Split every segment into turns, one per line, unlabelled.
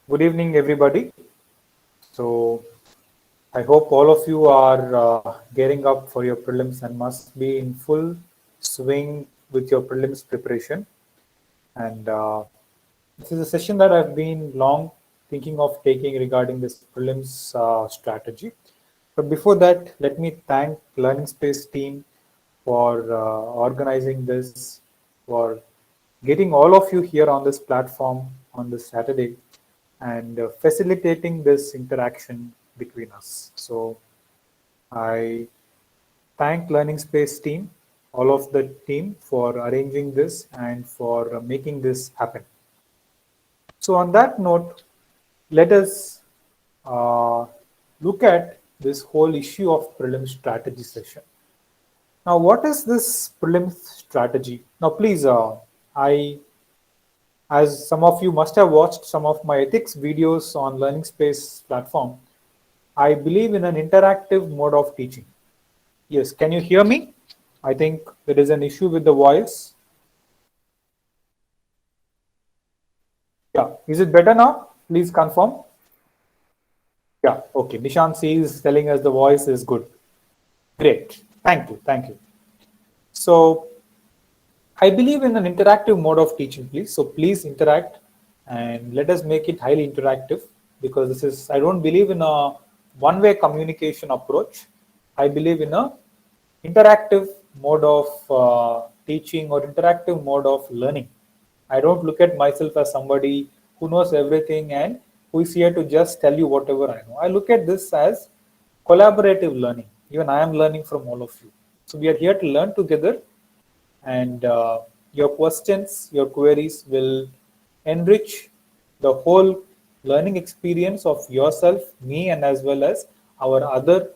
Good evening, everybody. So, I hope all of you are gearing up for your prelims and must be in full swing with your prelims preparation. And this is a session that I've been long thinking of taking regarding this prelims strategy. But before that, let me thank Learning Space team for organizing this, for getting all of you here on this platform on this Saturday and facilitating this interaction between us. So I thank Learning Space team, all of the team for arranging this and for making this happen. So on that note, let us uh, look at this whole issue of prelim strategy session. Now, what is this prelim strategy? Now, please, as some of you must have watched some of my ethics videos on Learning Space platform, I believe in an interactive mode of teaching. Yes, can you hear me? I think there is an issue with the voice. Yeah, is it better now? Please confirm. Yeah, okay. Nishant C is telling us the voice is good. Great. Thank you. Thank you. So, I believe in an interactive mode of teaching, please. So, please interact and let us make it highly interactive because this is, I don't believe in a one way communication approach. I believe in a interactive mode of teaching or interactive mode of learning. I don't look at myself as somebody who knows everything and who is here to just tell you whatever I know. I look at this as collaborative learning. Even I am learning from all of you. So we are here to learn together, and your questions, your queries will enrich the whole learning experience of yourself, me, and as well as our other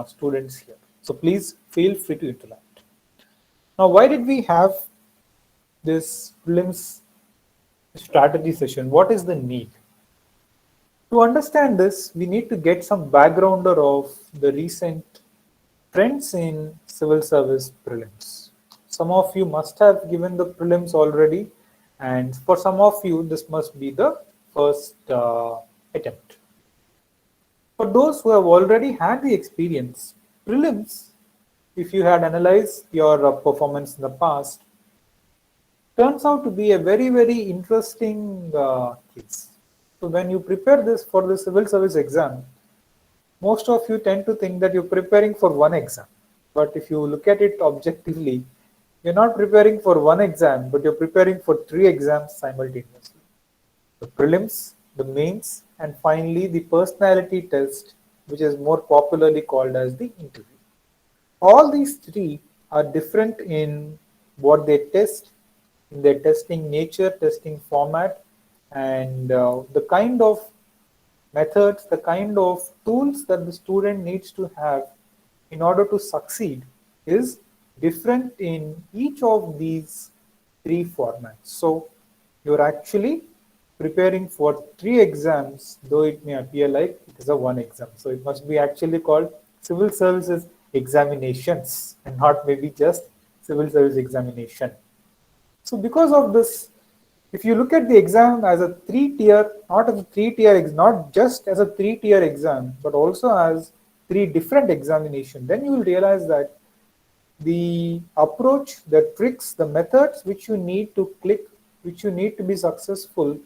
students here. So please feel free to interact. Now, why did we have this prelims strategy session? What is the need? To understand this, we need to get some backgrounder of the recent trends in civil service prelims. Some of you must have given the prelims already, and for some of you, this must be the first attempt. For those who have already had the experience, prelims, if you had analyzed your performance in the past, turns out to be a very, very interesting case. So when you prepare this for the civil service exam, most of you tend to think that you're preparing for one exam. But if you look at it objectively, you're not preparing for one exam, but you're preparing for three exams simultaneously. The prelims, the mains, and finally the personality test, which is more popularly called as the interview. All these three are different in what they test, in their testing nature, testing format, and the kind of methods, the kind of tools that the student needs to have in order to succeed is different in each of these three formats. So you're actually preparing for three exams, though it may appear like it is a one exam. So it must be actually called civil services examinations and not maybe just civil service examination. So because of this, if you look at the exam as a three-tier, not as a three-tier, not just as a three-tier exam, but also as three different examinations, then you will realize that the approach, the tricks, the methods which you need to click, which you need to be successful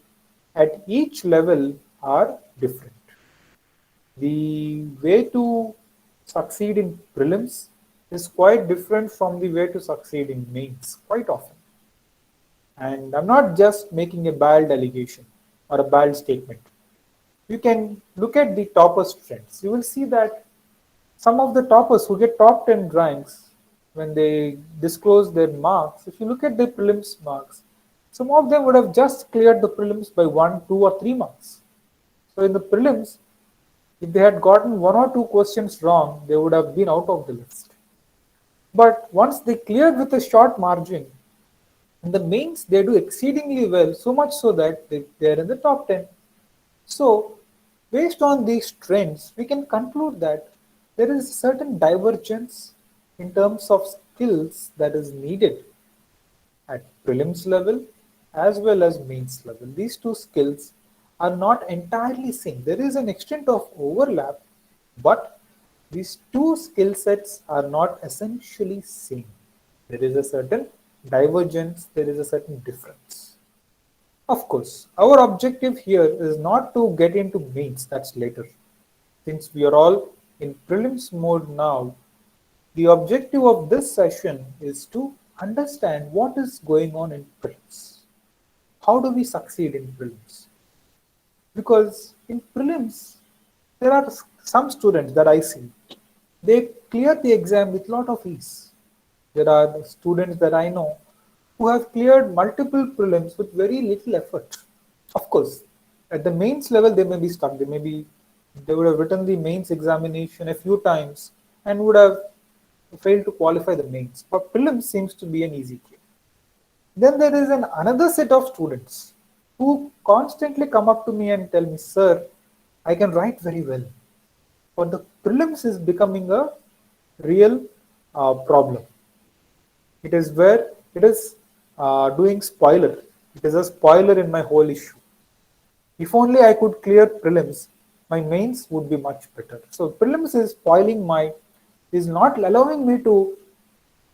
at each level are different. The way to succeed in prelims is quite different from the way to succeed in mains, quite often. And I'm not just making a bald allegation or a bald statement. You can look at the toppers trends. You will see that some of the toppers who get top 10 ranks, when they disclose their marks, if you look at their prelims marks, some of them would have just cleared the prelims by 1, 2, or 3 marks. So in the prelims, if they had gotten one or two questions wrong, they would have been out of the list. But once they cleared with a short margin, in the mains, they do exceedingly well, so much so that they are in the top 10. So, based on these trends, we can conclude that there is a certain divergence in terms of skills that is needed at prelims level as well as mains level. These two skills are not entirely same. There is an extent of overlap, but these two skill sets are not essentially same. There is a certain divergence, there is a certain difference. Of course, our objective here is not to get into mains, that's later. Since we are all in prelims mode now, the objective of this session is to understand what is going on in prelims. How do we succeed in prelims? Because in prelims, there are some students that I see, they clear the exam with a lot of ease. There are students that I know who have cleared multiple prelims with very little effort. Of course, at the mains level, they may be stuck. They would have written the mains examination a few times and would have failed to qualify the mains. But prelims seems to be an easy game. Then there is another set of students who constantly come up to me and tell me, sir, I can write very well, but the prelims is becoming a real problem. It is where it is doing spoiler. It is a spoiler in my whole issue. If only I could clear prelims, my mains would be much better. So prelims is not allowing me to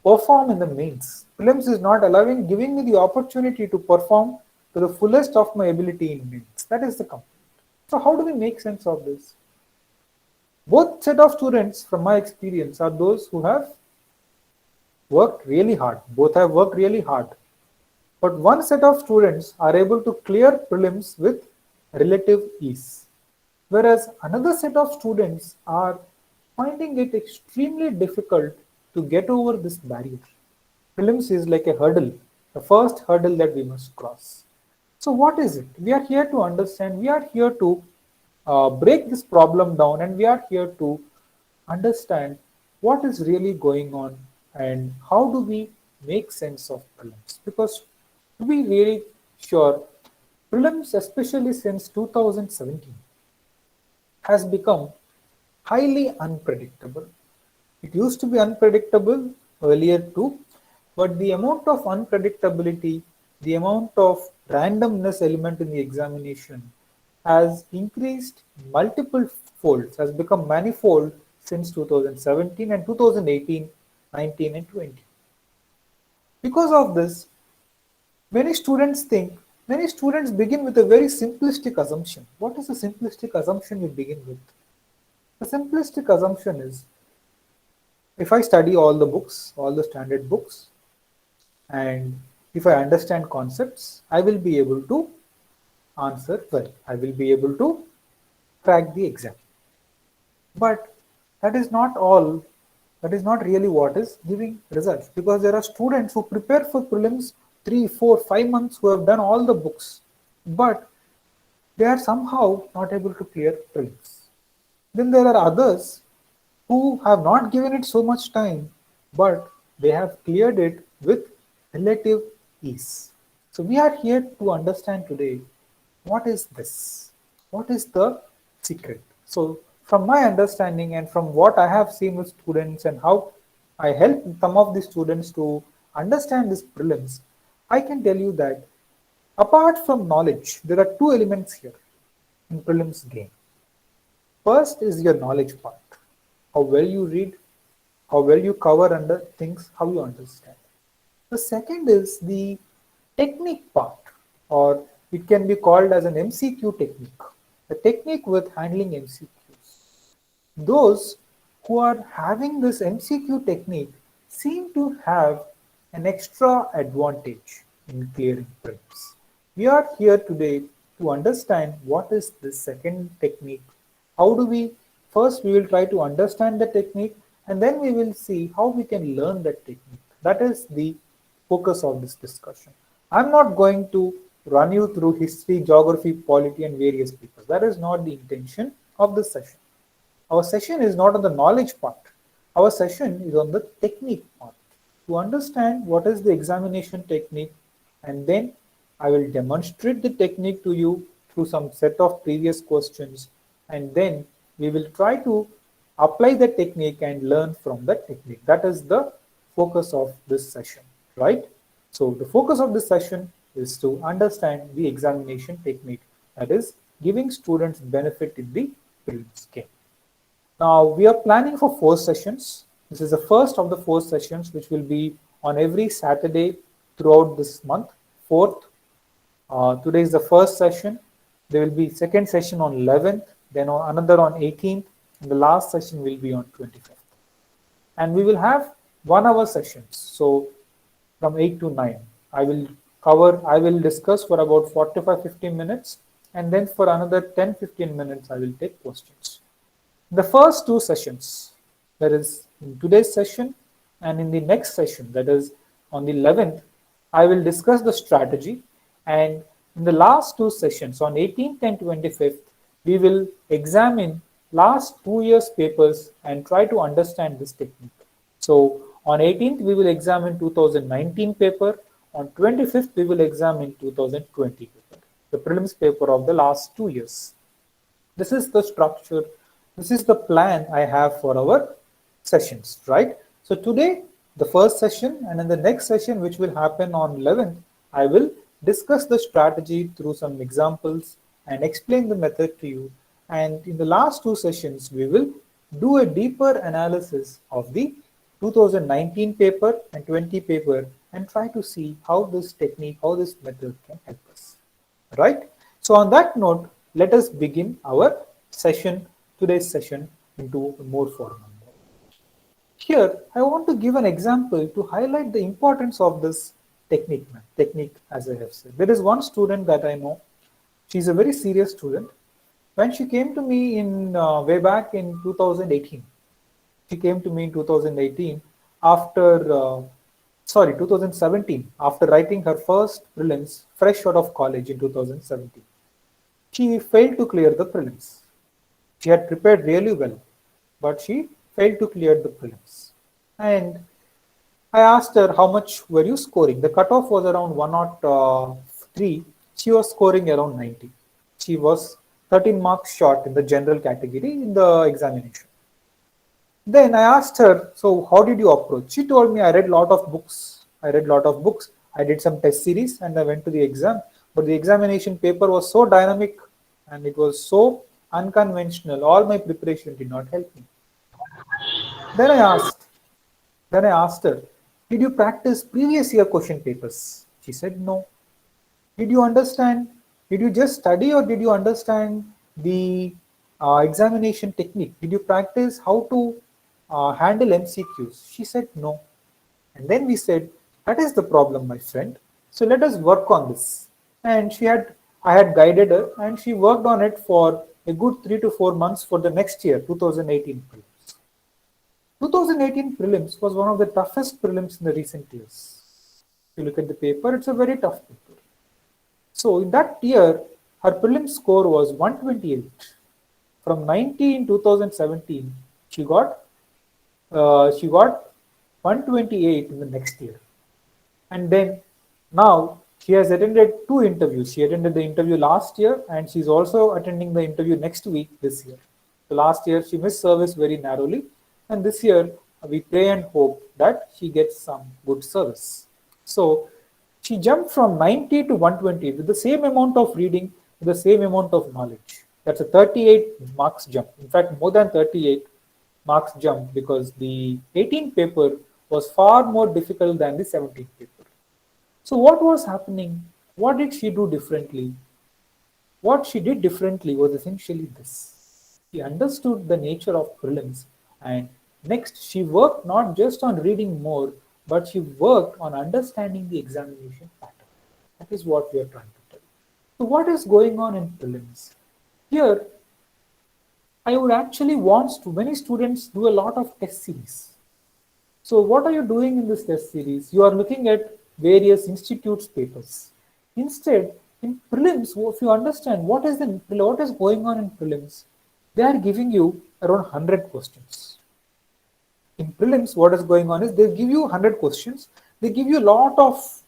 perform in the mains. Prelims is not giving me the opportunity to perform to the fullest of my ability in mains. That is the complaint. So how do we make sense of this? Both set of students, from my experience, are those who have worked really hard. Both have worked really hard. But one set of students are able to clear prelims with relative ease. Whereas another set of students are finding it extremely difficult to get over this barrier. Prelims is like a hurdle, the first hurdle that we must cross. So what is it? We are here to understand, we are here to break this problem down, and we are here to understand what is really going on and how do we make sense of prelims. Because to be really sure, prelims, especially since 2017, has become highly unpredictable. It used to be unpredictable earlier too, but the amount of unpredictability, the amount of randomness element in the examination has increased multiple folds, has become manifold since 2017 and 2018, 19 and 20. Because of this, many students begin with a very simplistic assumption. What is the simplistic assumption you begin with? The simplistic assumption is, if I study all the books, all the standard books, and if I understand concepts, I will be able to answer well. I will be able to crack the exam. But that is not all. That is not really what is giving results, because there are students who prepare for prelims 3, 4, 5 months, who have done all the books, but they are somehow not able to clear prelims. Then there are others who have not given it so much time, but they have cleared it with relative ease. So we are here to understand today, what is this? What is the secret? So from my understanding and from what I have seen with students and how I help some of the students to understand these prelims, I can tell you that apart from knowledge, there are two elements here in prelims game. First is your knowledge part. How well you read, how well you cover under things, how you understand. The second is the technique part, or it can be called as an MCQ technique, the technique with handling MCQs. Those who are having this MCQ technique seem to have an extra advantage in clearing prelims. We are here today to understand what is this second technique. How do we, first we will try to understand the technique, and then we will see how we can learn that technique. That is the focus of this discussion. I'm not going to run you through history, geography, polity, and various papers. That is not the intention of this session. Our session is not on the knowledge part. Our session is on the technique part. To understand what is the examination technique, and then I will demonstrate the technique to you through some set of previous questions, and then we will try to apply the technique and learn from that technique. That is the focus of this session, right? So the focus of this session is to understand the examination technique, that is giving students benefit in the prelims game. Now we are planning for 4 sessions. This is the first of the 4 sessions which will be on every Saturday throughout this month, 4th. Today is the first session. There will be second session on 11th, then another on 18th, and the last session will be on 25th. And we will have 1 hour sessions. So from 8 to 9, I will discuss for about 45-50 minutes, and then for another 10-15 minutes, I will take questions. The first 2 sessions, that is in today's session and in the next session, that is on the 11th, I will discuss the strategy. And in the last 2 sessions, on 18th and 25th, we will examine last 2 years papers and try to understand this technique. So on 18th, we will examine 2019 paper. On 25th, we will examine 2020 paper, the prelims paper of the last 2 years. This is the structure. This is the plan I have for our sessions, right? So today, the first session, and in the next session, which will happen on 11th, I will discuss the strategy through some examples and explain the method to you. And in the last 2 sessions, we will do a deeper analysis of the 2019 paper and 20 paper and try to see how this technique, how this method can help us, right? So on that note, let us begin our today's session into a more formal mode. Here, I want to give an example to highlight the importance of this technique, as I have said. There is one student that I know. She's a very serious student. When she came to me in way back in 2018, she came to me in 2018 after, 2017, after writing her first prelims fresh out of college in 2017. She failed to clear the prelims. She had prepared really well, but she failed to clear the prelims. And I asked her, how much were you scoring? The cutoff was around 103. She was scoring around 90. She was 13 marks short in the general category in the examination. Then I asked her, so how did you approach? She told me, I read a lot of books. I did some test series and I went to the exam. But the examination paper was so dynamic and it was so unconventional. All my preparation did not help me. Then I asked her, did you practice previous year question papers? She said no. Did you understand? Did you just study or did you understand the examination technique? Did you practice how to handle MCQs? She said no. And then we said, that is the problem, my friend. So let us work on this. And I had guided her and she worked on it for a good 3 to 4 months for the next year, 2018 prelims. 2018 prelims was one of the toughest prelims in the recent years. If you look at the paper, it's a very tough paper. So in that year, her prelim score was 128. From 90 in 2017, she got 128 in the next year. And then now she has attended 2 interviews. She attended the interview last year and she's also attending the interview next week this year. So last year she missed service very narrowly, and this year we pray and hope that she gets some good service. So she jumped from 90 to 120 with the same amount of reading, with the same amount of knowledge. That's a 38 marks jump. In fact, more than 38 marks jump, because the 18 paper was far more difficult than the 17 paper. So what was happening? What did she do differently? What she did differently was essentially this. She understood the nature of prelims, and next she worked not just on reading more, but she worked on understanding the examination pattern. That is what we are trying to tell. So what is going on in prelims? Here, I would actually want many students do a lot of test series. So what are you doing in this test series? You are looking at various institutes' papers. Instead, in prelims, if you understand what is going on in prelims, they are giving you around 100 questions. In prelims, what is going on is they give you 100 questions. They give you a lot of,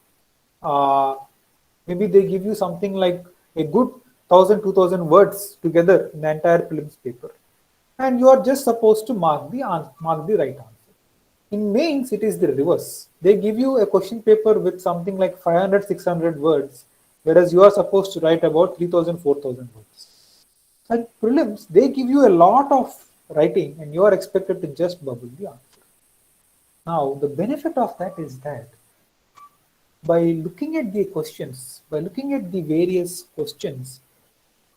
maybe they give you something like a good 1,000, 2,000 words together in the entire prelims paper. And you are just supposed to mark the right answer. In mains, it is the reverse. They give you a question paper with something like 500, 600 words, whereas you are supposed to write about 3,000, 4,000 words. At prelims, they give you a lot of writing and you are expected to just bubble the answer. Now, the benefit of that is that by looking at the questions, by looking at the various questions,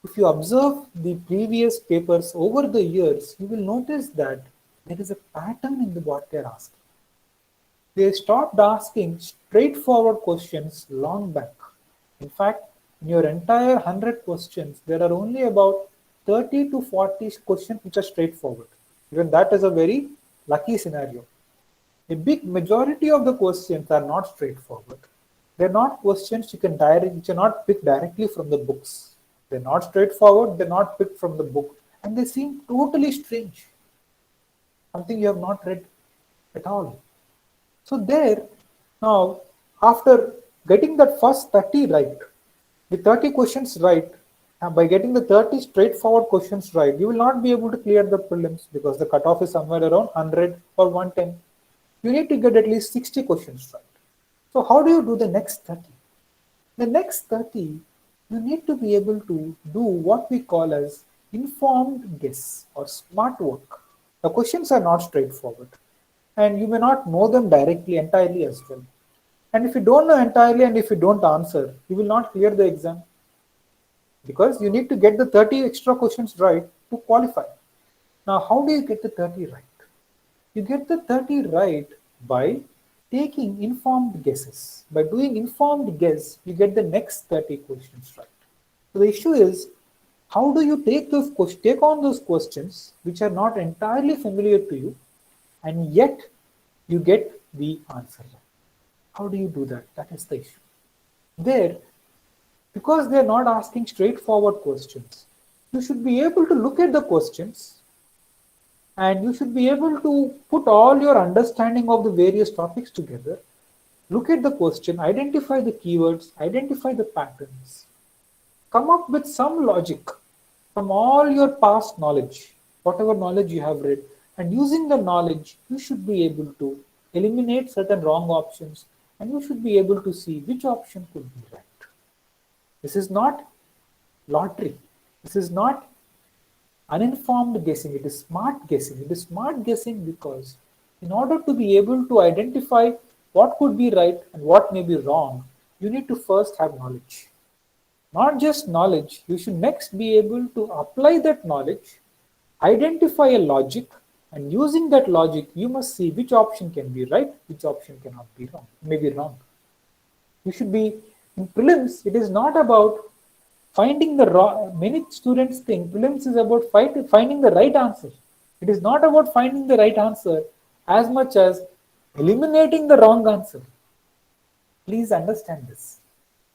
if you observe the previous papers over the years, you will notice that there is a pattern in what they are asking. They stopped asking straightforward questions long back. In fact, in your entire 100 questions, there are only about 30 to 40 questions which are straightforward. Even that is a very lucky scenario. A big majority of the questions are not straightforward. They're not questions which are not picked directly from the books. They're not straightforward, they're not picked from the book, and they seem totally strange. Something you have not read at all. So there, now, after getting that first 30 right, the 30 questions right, and by getting the 30 straightforward questions right, you will not be able to clear the prelims because the cutoff is somewhere around 100 or 110. You need to get at least 60 questions right. So how do you do the next 30? The next 30, you need to be able to do what we call as informed guess or smart work. The questions are not straightforward and you may not know them directly entirely as well. And if you don't know entirely and if you don't answer, you will not clear the exam because you need to get the 30 extra questions right to qualify. Now, how do you get the 30 right? You get the 30 right by taking informed guesses. By doing informed guess, you get the next 30 questions right. So the issue is, how do you take on those questions which are not entirely familiar to you, and yet you get the answer? How do you do that? That is the issue. There, because they are not asking straightforward questions, you should be able to look at the questions and you should be able to put all your understanding of the various topics together, look at the question, identify the keywords, identify the patterns, come up with some logic from all your past knowledge, whatever knowledge you have read, and using the knowledge, you should be able to eliminate certain wrong options and you should be able to see which option could be right. This is not lottery. This is not uninformed guessing. It is smart guessing. It is smart guessing because in order to be able to identify what could be right and what may be wrong, you need to first have knowledge. Not just knowledge, you should next be able to apply that knowledge, identify a logic, and using that logic, you must see which option can be right, which option cannot be wrong, may be wrong. You should be, in prelims, it is not about finding the wrong. Many students think prelims is about finding the right answer. It is not about finding the right answer as much as eliminating the wrong answer. Please understand this.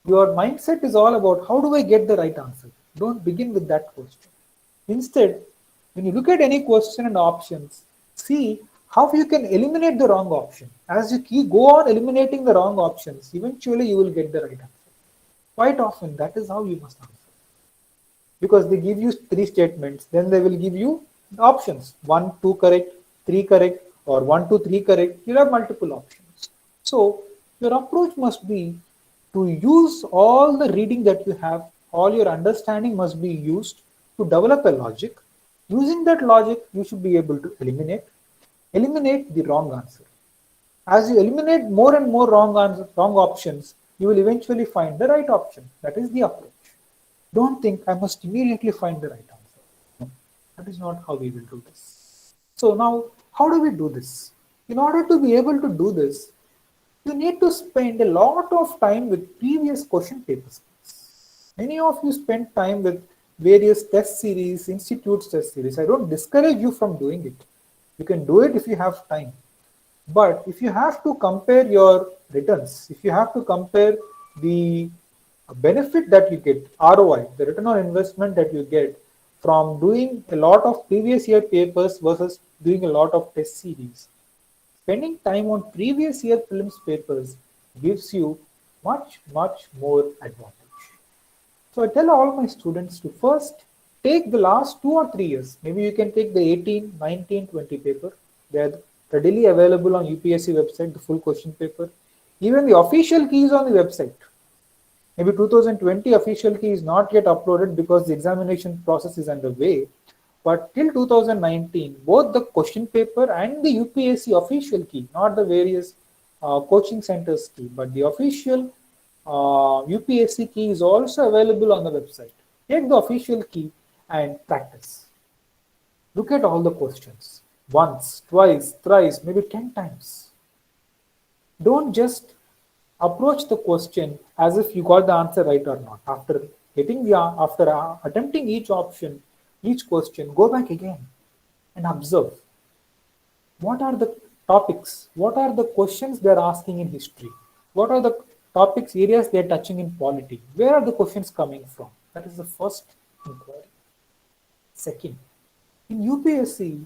Your mindset is all about how do I get the right answer. Don't begin with that question. Instead, when you look at any question and options, see how you can eliminate the wrong option. As you go on eliminating the wrong options, eventually you will get the right answer. Quite often, that is how you must answer. Because they give you 3 statements, then they will give you options 1, 2 correct, 3 correct, or 1, 2, 3 correct. You'll have multiple options. So, your approach must be to use all the reading that you have, all your understanding must be used to develop a logic. Using that logic, you should be able to eliminate the wrong answer. As you eliminate more and more wrong options, you will eventually find the right option. That is the approach. Don't think I must immediately find the right answer. No, that is not how we will do this. So now, how do we do this? In order to be able to do this, you need to spend a lot of time with previous question papers. Many of you spend time with various test series, institutes test series. I don't discourage you from doing it. You can do it if you have time. But if you have to compare your returns, if you have to compare the benefit that you get, ROI, the return on investment that you get from doing a lot of previous year papers versus doing a lot of test series, spending time on previous year prelims papers gives you much more advantage. So I tell all my students to first take the last 2 or 3 years. Maybe you can take the 18, 19, 20 paper. They're readily available on UPSC website, the full question paper. Even the official key is on the website. Maybe 2020 official key is not yet uploaded because the examination process is underway. But till 2019, both the question paper and the UPSC official key, not the various coaching centers key, but the official UPSC key is also available on the website. Take the official key and practice. Look at all the questions once, twice, thrice, maybe 10 times. Don't just approach the question as if you got the answer right or not. After attempting each option, each question, go back again and observe. What are the topics? What are the questions they're asking in history? What are the topics, areas they're touching in polity? Where are the questions coming from? That is the first inquiry. Second, in UPSC,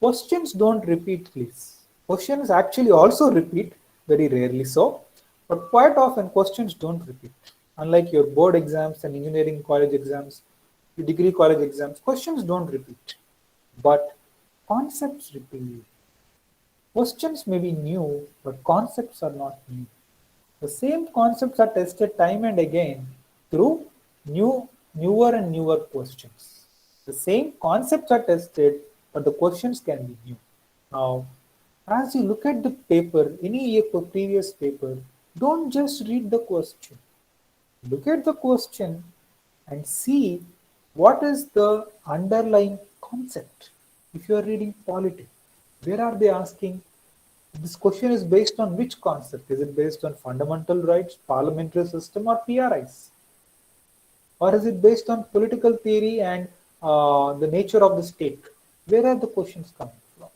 questions don't repeat, please. Questions actually also repeat, very rarely so, but quite often questions don't repeat. Unlike your board exams and engineering college exams, your degree college exams, questions don't repeat, but concepts repeat. Questions may be new, but concepts are not new. The same concepts are tested time and again through newer and newer questions. The same concepts are tested, but the questions can be new. Now, as you look at the paper, any previous paper, don't just read the question. Look at the question and see what is the underlying concept. If you are reading polity, where are they asking? This question is based on which concept? Is it based on fundamental rights, parliamentary system, or PRIs? Or is it based on political theory and the nature of the state? Where are the questions coming from?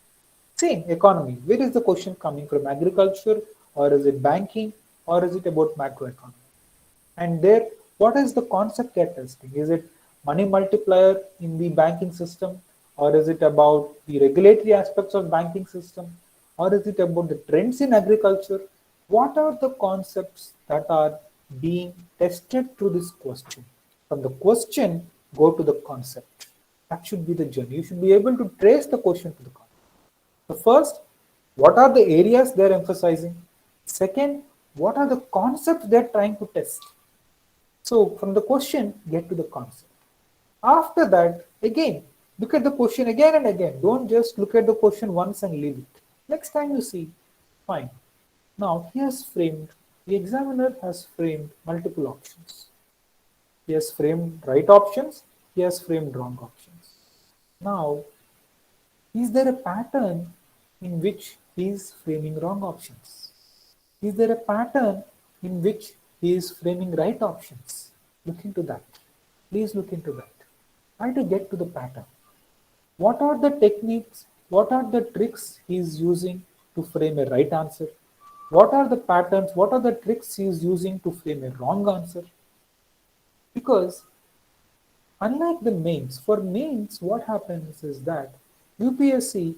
Same economy. Where is the question coming from? Agriculture, or is it banking, or is it about macroeconomy? And there, what is the concept they're testing? Is it money multiplier in the banking system, or is it about the regulatory aspects of banking system, or is it about the trends in agriculture? What are the concepts that are being tested through this question? From the question, go to the concept. That should be the journey. You should be able to trace the question to the concept. So first, what are the areas they're emphasizing? Second, what are the concepts they're trying to test? So from the question, get to the concept. After that, again, look at the question again and again. Don't just look at the question once and leave it. Next time you see, fine. Now the examiner has framed multiple options. He has framed right options, he has framed wrong options. Now, is there a pattern in which he is framing wrong options? Is there a pattern in which he is framing right options? Look into that. Please look into that. Try to get to the pattern. What are the techniques? What are the tricks he is using to frame a right answer? What are the patterns? What are the tricks he is using to frame a wrong answer? Because unlike the mains, for mains, what happens is that UPSC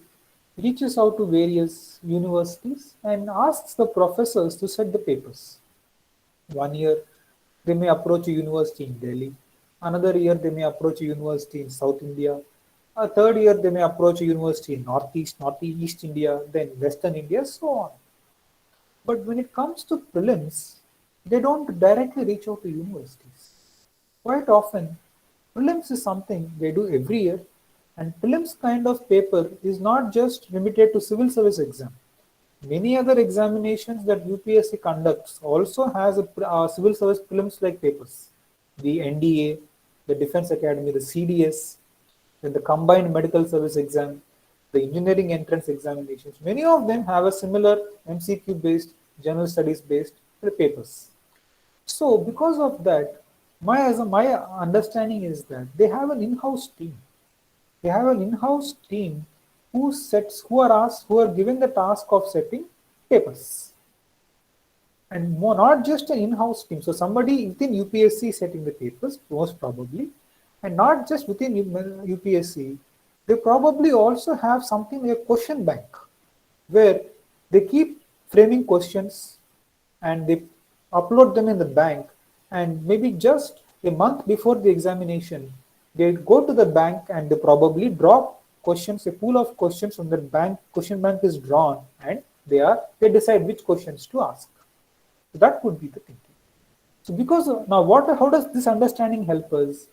reaches out to various universities and asks the professors to set the papers. 1 year, they may approach a university in Delhi. Another year, they may approach a university in South India. A third year, they may approach a university in Northeast India, then Western India, so on. But when it comes to prelims, they don't directly reach out to universities. Quite often, prelims is something they do every year, and prelims kind of paper is not just limited to civil service exam. Many other examinations that UPSC conducts also has a civil service prelims like papers. The NDA, the Defense Academy, the CDS, then the combined medical service exam, the engineering entrance examinations. Many of them have a similar MCQ based, general studies based papers. So because of that, my understanding is that they have an in-house team. They have an in-house team who are given the task of setting papers. And not just an in-house team. So somebody within UPSC setting the papers, most probably, and not just within UPSC, they probably also have something like a question bank, where they keep framing questions and they upload them in the bank, and maybe just a month before the examination, they go to the bank and they probably drop questions, a pool of questions from the bank, question bank is drawn, and they decide which questions to ask. So that could be the thinking. So because now how does this understanding help us?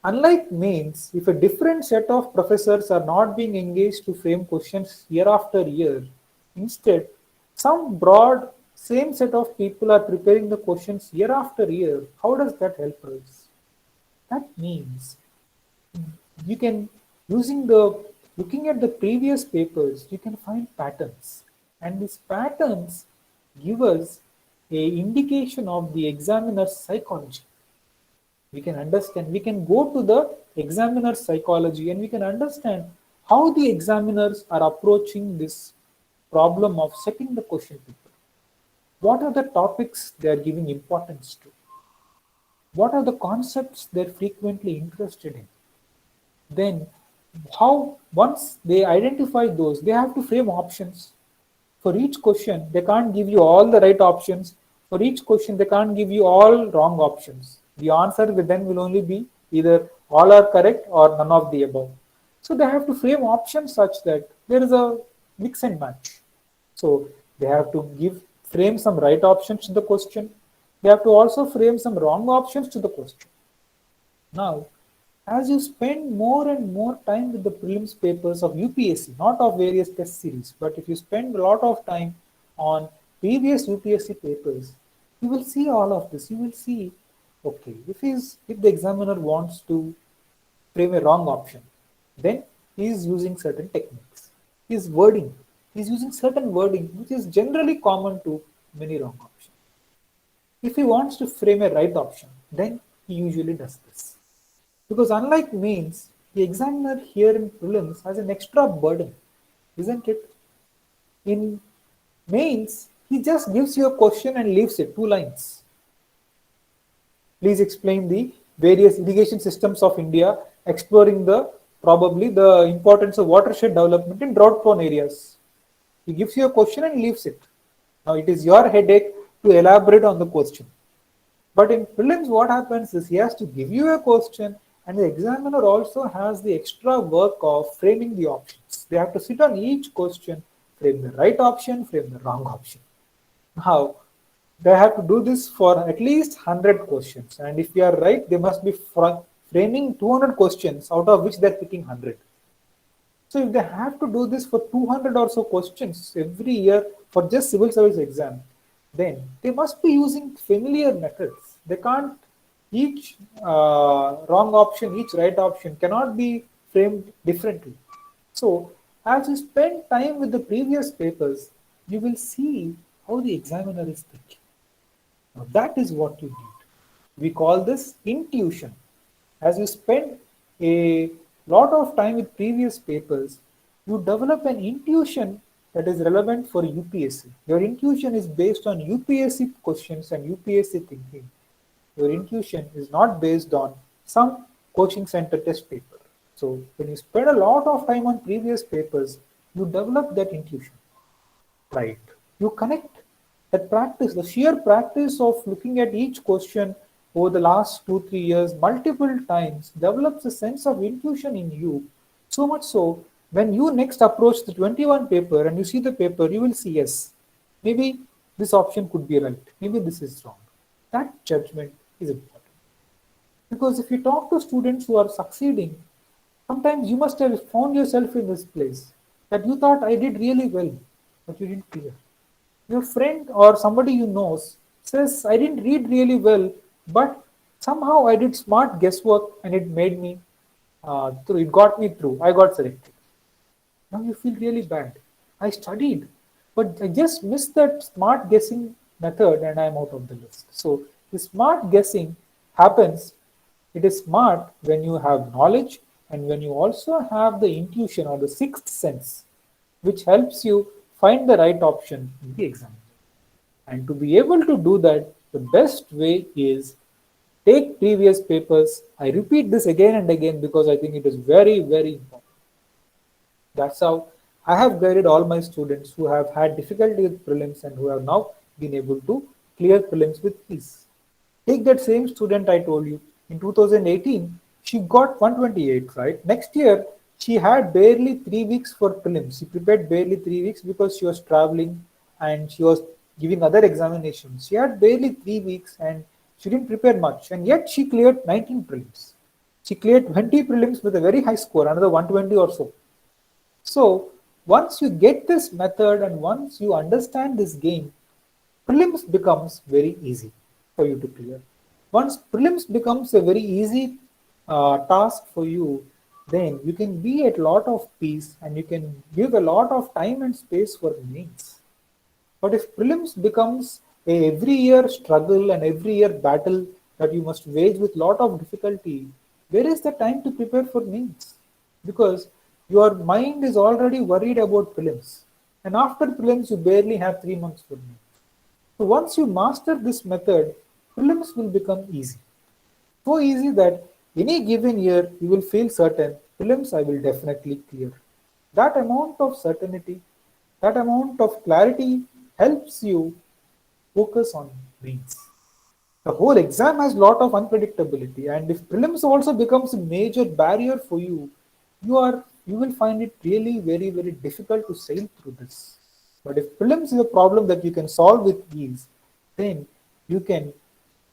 Unlike mains, if a different set of professors are not being engaged to frame questions year after year, instead, some broad same set of people are preparing the questions year after year, how does that help us? That means you can, using the looking at the previous papers, you can find patterns. And these patterns give us a indication of the examiner's psychology. We can understand, we can go to the examiner's psychology and we can understand how the examiners are approaching this problem of setting the question paper. What are the topics they are giving importance to? What are the concepts they're frequently interested in? Then how, once they identify those, they have to frame options. For each question, they can't give you all the right options. For each question, they can't give you all wrong options. The answer then will only be either all are correct or none of the above. So they have to frame options such that there is a mix and match. So they have to frame some right options to the question. They have to also frame some wrong options to the question. Now, as you spend more and more time with the prelims papers of UPSC, not of various test series, but if you spend a lot of time on previous UPSC papers, you will see all of this. You will see, okay, if the examiner wants to frame a wrong option, then he is using certain techniques. His wording, he is using certain wording which is generally common to many wrong options. If he wants to frame a right option, then he usually does this. Because unlike mains, the examiner here in prelims has an extra burden, isn't it? In mains, he just gives you a question and leaves it, 2 lines. Please explain the various irrigation systems of India, exploring probably the importance of watershed development in drought-prone areas. He gives you a question and leaves it. Now it is your headache to elaborate on the question. But in prelims, what happens is he has to give you a question, and the examiner also has the extra work of framing the options. They have to sit on each question, frame the right option, frame the wrong option. Now, they have to do this for at least 100 questions. And if you are right, they must be framing 200 questions, out of which they are picking 100. So if they have to do this for 200 or so questions every year for just civil service exam, then they must be using familiar methods. They can't, each wrong option, each right option cannot be framed differently. So as you spend time with the previous papers, you will see how the examiner is thinking. Now that is what you need. We call this intuition. As you spend a lot of time with previous papers, you develop an intuition that is relevant for UPSC. Your intuition is based on UPSC questions and UPSC thinking. Your intuition is not based on some coaching center test paper. So when you spend a lot of time on previous papers, you develop that intuition. Right. You connect that practice, the sheer practice of looking at each question over the last 2-3 years multiple times develops a sense of intuition in you. So much so, when you next approach the 21 paper and you see the paper, you will see, yes, maybe this option could be right, maybe this is wrong. That judgment is important. Because if you talk to students who are succeeding, sometimes you must have found yourself in this place that you thought I did really well, but you didn't clear. Your friend or somebody you know says, I didn't read really well, but somehow I did smart guesswork and it made me through. It got me through. I got selected. Now you feel really bad. I studied, but I just missed that smart guessing method and I'm out of the list. So the smart guessing happens. It is smart when you have knowledge and when you also have the intuition or the sixth sense, which helps you find the right option in the exam. And to be able to do that, the best way is take previous papers. I repeat this again and again because I think it is very, very important. That's how I have guided all my students who have had difficulty with prelims and who have now been able to clear prelims with ease. Take that same student I told you. In 2018, she got 128, right? Next year, she had barely 3 weeks for prelims. She prepared barely 3 weeks because she was traveling and she was giving other examinations. She had barely 3 weeks and She didn't prepare much, and yet she cleared 19 prelims. She cleared 20 prelims with a very high score, another 120 or so. So once you get this method and once you understand this game, prelims becomes very easy for you to clear. Once prelims becomes a very easy task for you, then you can be at a lot of peace and you can give a lot of time and space for mains. But if prelims becomes a every year struggle and every year battle that you must wage with lot of difficulty, where is the time to prepare for mains? Because your mind is already worried about prelims. And after prelims, you barely have 3 months for mains. So once you master this method, prelims will become easy. So easy that any given year you will feel certain prelims I will definitely clear. That amount of certainty, that amount of clarity helps you focus on mains. The whole exam has a lot of unpredictability, and if prelims also becomes a major barrier for you, you will find it really very difficult to sail through this. But if prelims is a problem that you can solve with ease, then you can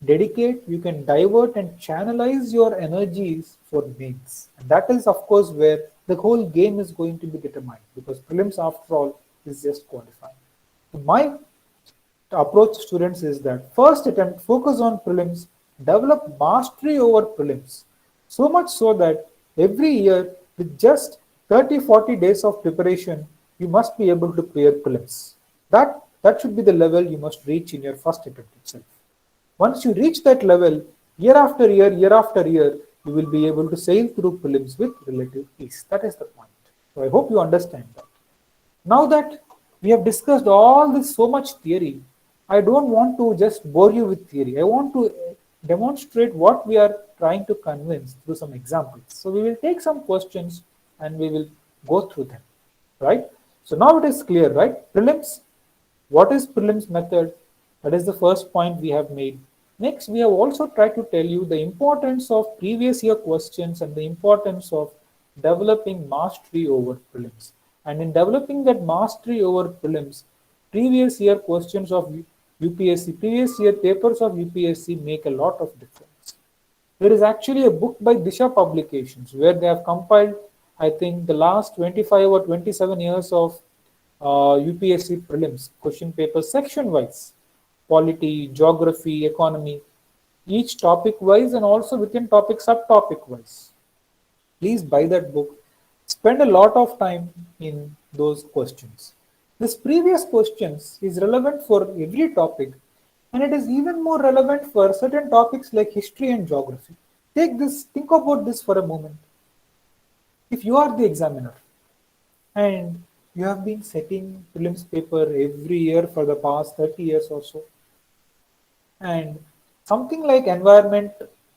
dedicate, you can divert and channelize your energies for mains. And that is, of course, where the whole game is going to be determined, because prelims, after all, is just qualifying. So my approach to students is that first attempt, focus on prelims, develop mastery over prelims. So much so that every year, with just 30-40 days of preparation, you must be able to clear prelims. That should be the level you must reach in your first attempt itself. Once you reach that level, year after year, you will be able to sail through prelims with relative ease. That is the point. So I hope you understand that. Now that we have discussed all this so much theory, I don't want to just bore you with theory. I want to demonstrate what we are trying to convince through some examples. So we will take some questions and we will go through them, right? So now it is clear, right? Prelims, what is prelims method? That is the first point we have made. Next, we have also tried to tell you the importance of previous year questions and the importance of developing mastery over prelims. And in developing that mastery over prelims, previous year questions of UPSC, previous year papers of UPSC make a lot of difference. There is actually a book by Disha Publications where they have compiled, I think, the last 25 or 27 years of UPSC prelims question papers section wise, polity, geography, economy, each topic wise and also within topic subtopic wise. Please buy that book. Spend a lot of time in those questions. This previous questions is relevant for every topic, and it is even more relevant for certain topics like history and geography. Think about this for a moment. If you are the examiner and you have been setting prelims paper every year for the past 30 years or so, and something like environment,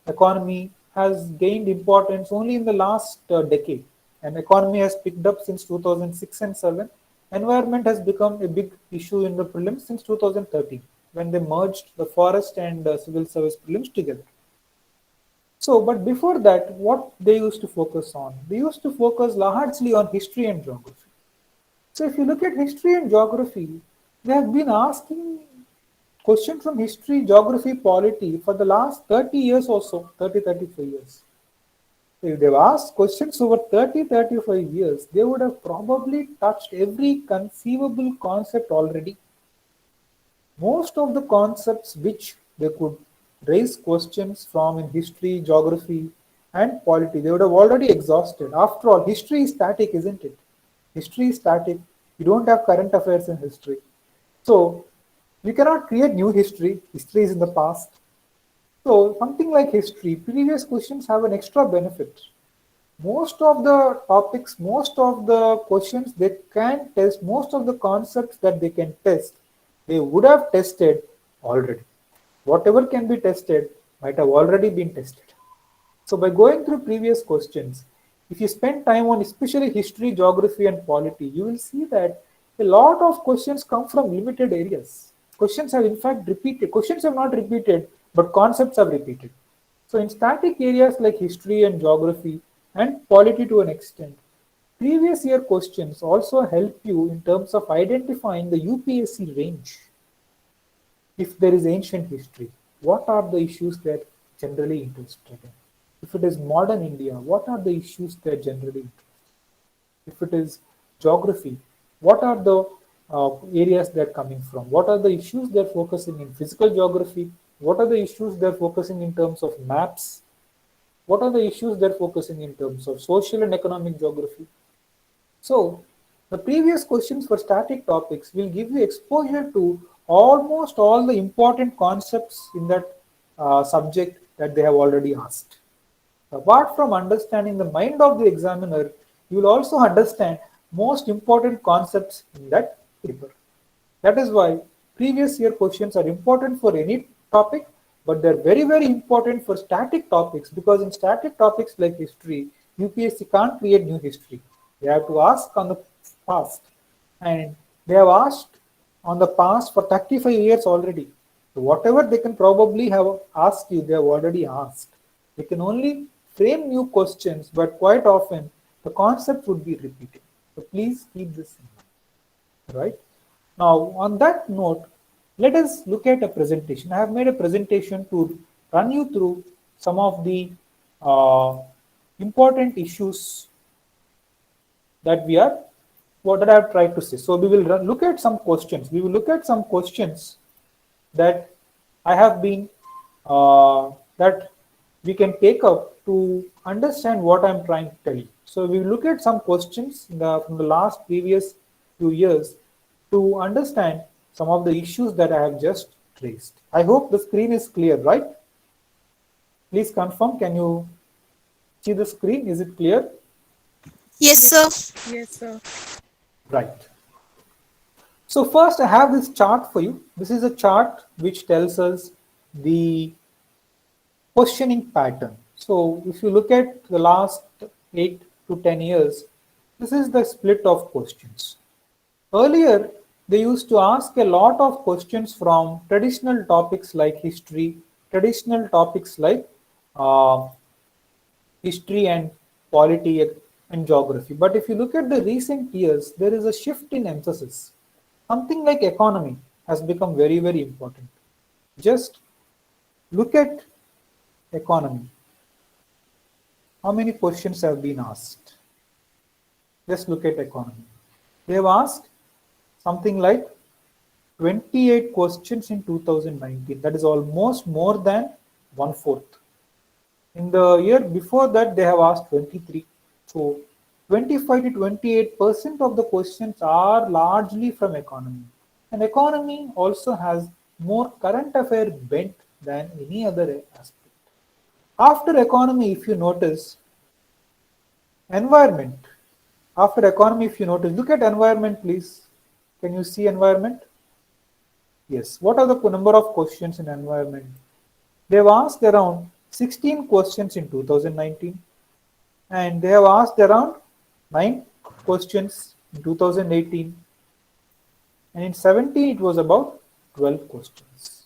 economy has gained importance only in the last decade, and economy has picked up since 2006 and 7. Environment has become a big issue in the prelims since 2013 when they merged the forest and civil service prelims together. So, but before that, what they used to focus on? They used to focus largely on history and geography. So, if you look at history and geography, they have been asking questions from history, geography, polity for the last 30 years or so, 35 years. So if they've asked questions over 35 years, they would have probably touched every conceivable concept already. Most of the concepts which they could raise questions from in history, geography, and polity, they would have already exhausted. After all, history is static, isn't it? History is static. You don't have current affairs in history. So you cannot create new history. History is in the past. So something like history, previous questions have an extra benefit. Most of the topics, most of the questions they can test, most of the concepts that they can test, they would have tested already. Whatever can be tested might have already been tested. So by going through previous questions, if you spend time on especially history, geography, and polity, you will see that a lot of questions come from limited areas. Questions have in fact repeated. Questions have not repeated, but concepts have repeated. So in static areas like history and geography and polity to an extent, previous year questions also help you in terms of identifying the UPSC range. If there is ancient history, what are the issues that generally interested in? If it is modern India, what are the issues that generally interest? If it is geography, what are the areas they're coming from? What are the issues they're focusing in physical geography? What are the issues they're focusing in terms of maps? What are the issues they're focusing in terms of social and economic geography? So, the previous questions for static topics will give you exposure to almost all the important concepts in that subject that they have already asked. Apart from understanding the mind of the examiner, you will also understand most important concepts in that paper. That is why previous year questions are important for any topic, but they're very, very important for static topics, because in static topics like history, UPSC can't create new history. They have to ask on the past, and they have asked on the past for 35 years already. So whatever they can probably have asked you, they have already asked. They can only frame new questions, but quite often the concept would be repeated. So please keep this in mind, right? Now, on that note, let us look at a presentation. I have made a presentation to run you through some of the uh, important issues that we are, what that I have tried to say. So we will look at some questions. We will look at some questions that I have been, that we can take up to understand what I'm trying to tell you. So we will look at some questions from the last previous few years to understand some of the issues that I have just traced. I hope the screen is clear, right? Please confirm. Can you see the screen? Is it clear?
Yes, sir.
Yes, sir.
Right. So first I have this chart for you. This is a chart which tells us the questioning pattern. So if you look at the last 8 to 10 years, this is the split of questions. Earlier, they used to ask a lot of questions from traditional topics like history, traditional topics like uh, history and polity and geography. But if you look at the recent years, there is a shift in emphasis. Something like economy has become very, very important. Just look at economy. How many questions have been asked? Just look at economy. They have asked something like 28 questions in 2019. That is almost more than one fourth. In the year before that, they have asked 23. So 25 to 28% of the questions are largely from economy. And economy also has more current affair bent than any other aspect. After economy, if you notice, environment. After economy, if you notice, look at environment, please. Can you see environment? Yes. What are the number of questions in environment? They've asked around 16 questions in 2019, and they have asked around 9 questions in 2018, and in 17 it was about 12 questions.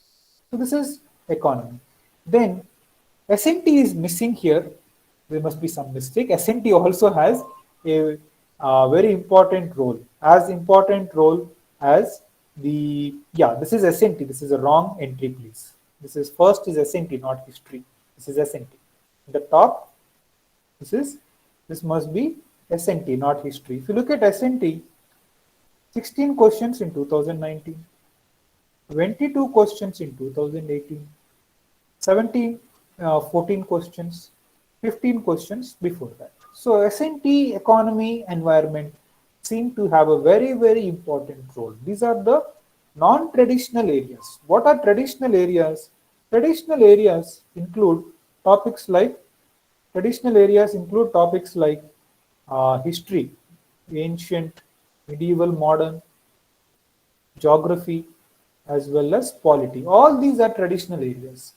So this is economy. Then SNT is missing here. There must be some mistake. SNT also has a very important role, as important role as the, yeah, this is SNT. This is a wrong entry, please. This is first is SNT, not history. This is SNT. The top, this must be SNT, not history. If you look at SNT, 16 questions in 2019, 22 questions in 2018, 17, 14 questions, 15 questions before that. So SNT, economy, environment seem to have a very, very important role. These are the non-traditional areas. What are traditional areas? Traditional areas include topics like history, ancient, medieval, modern, geography, as well as polity. All these are traditional areas.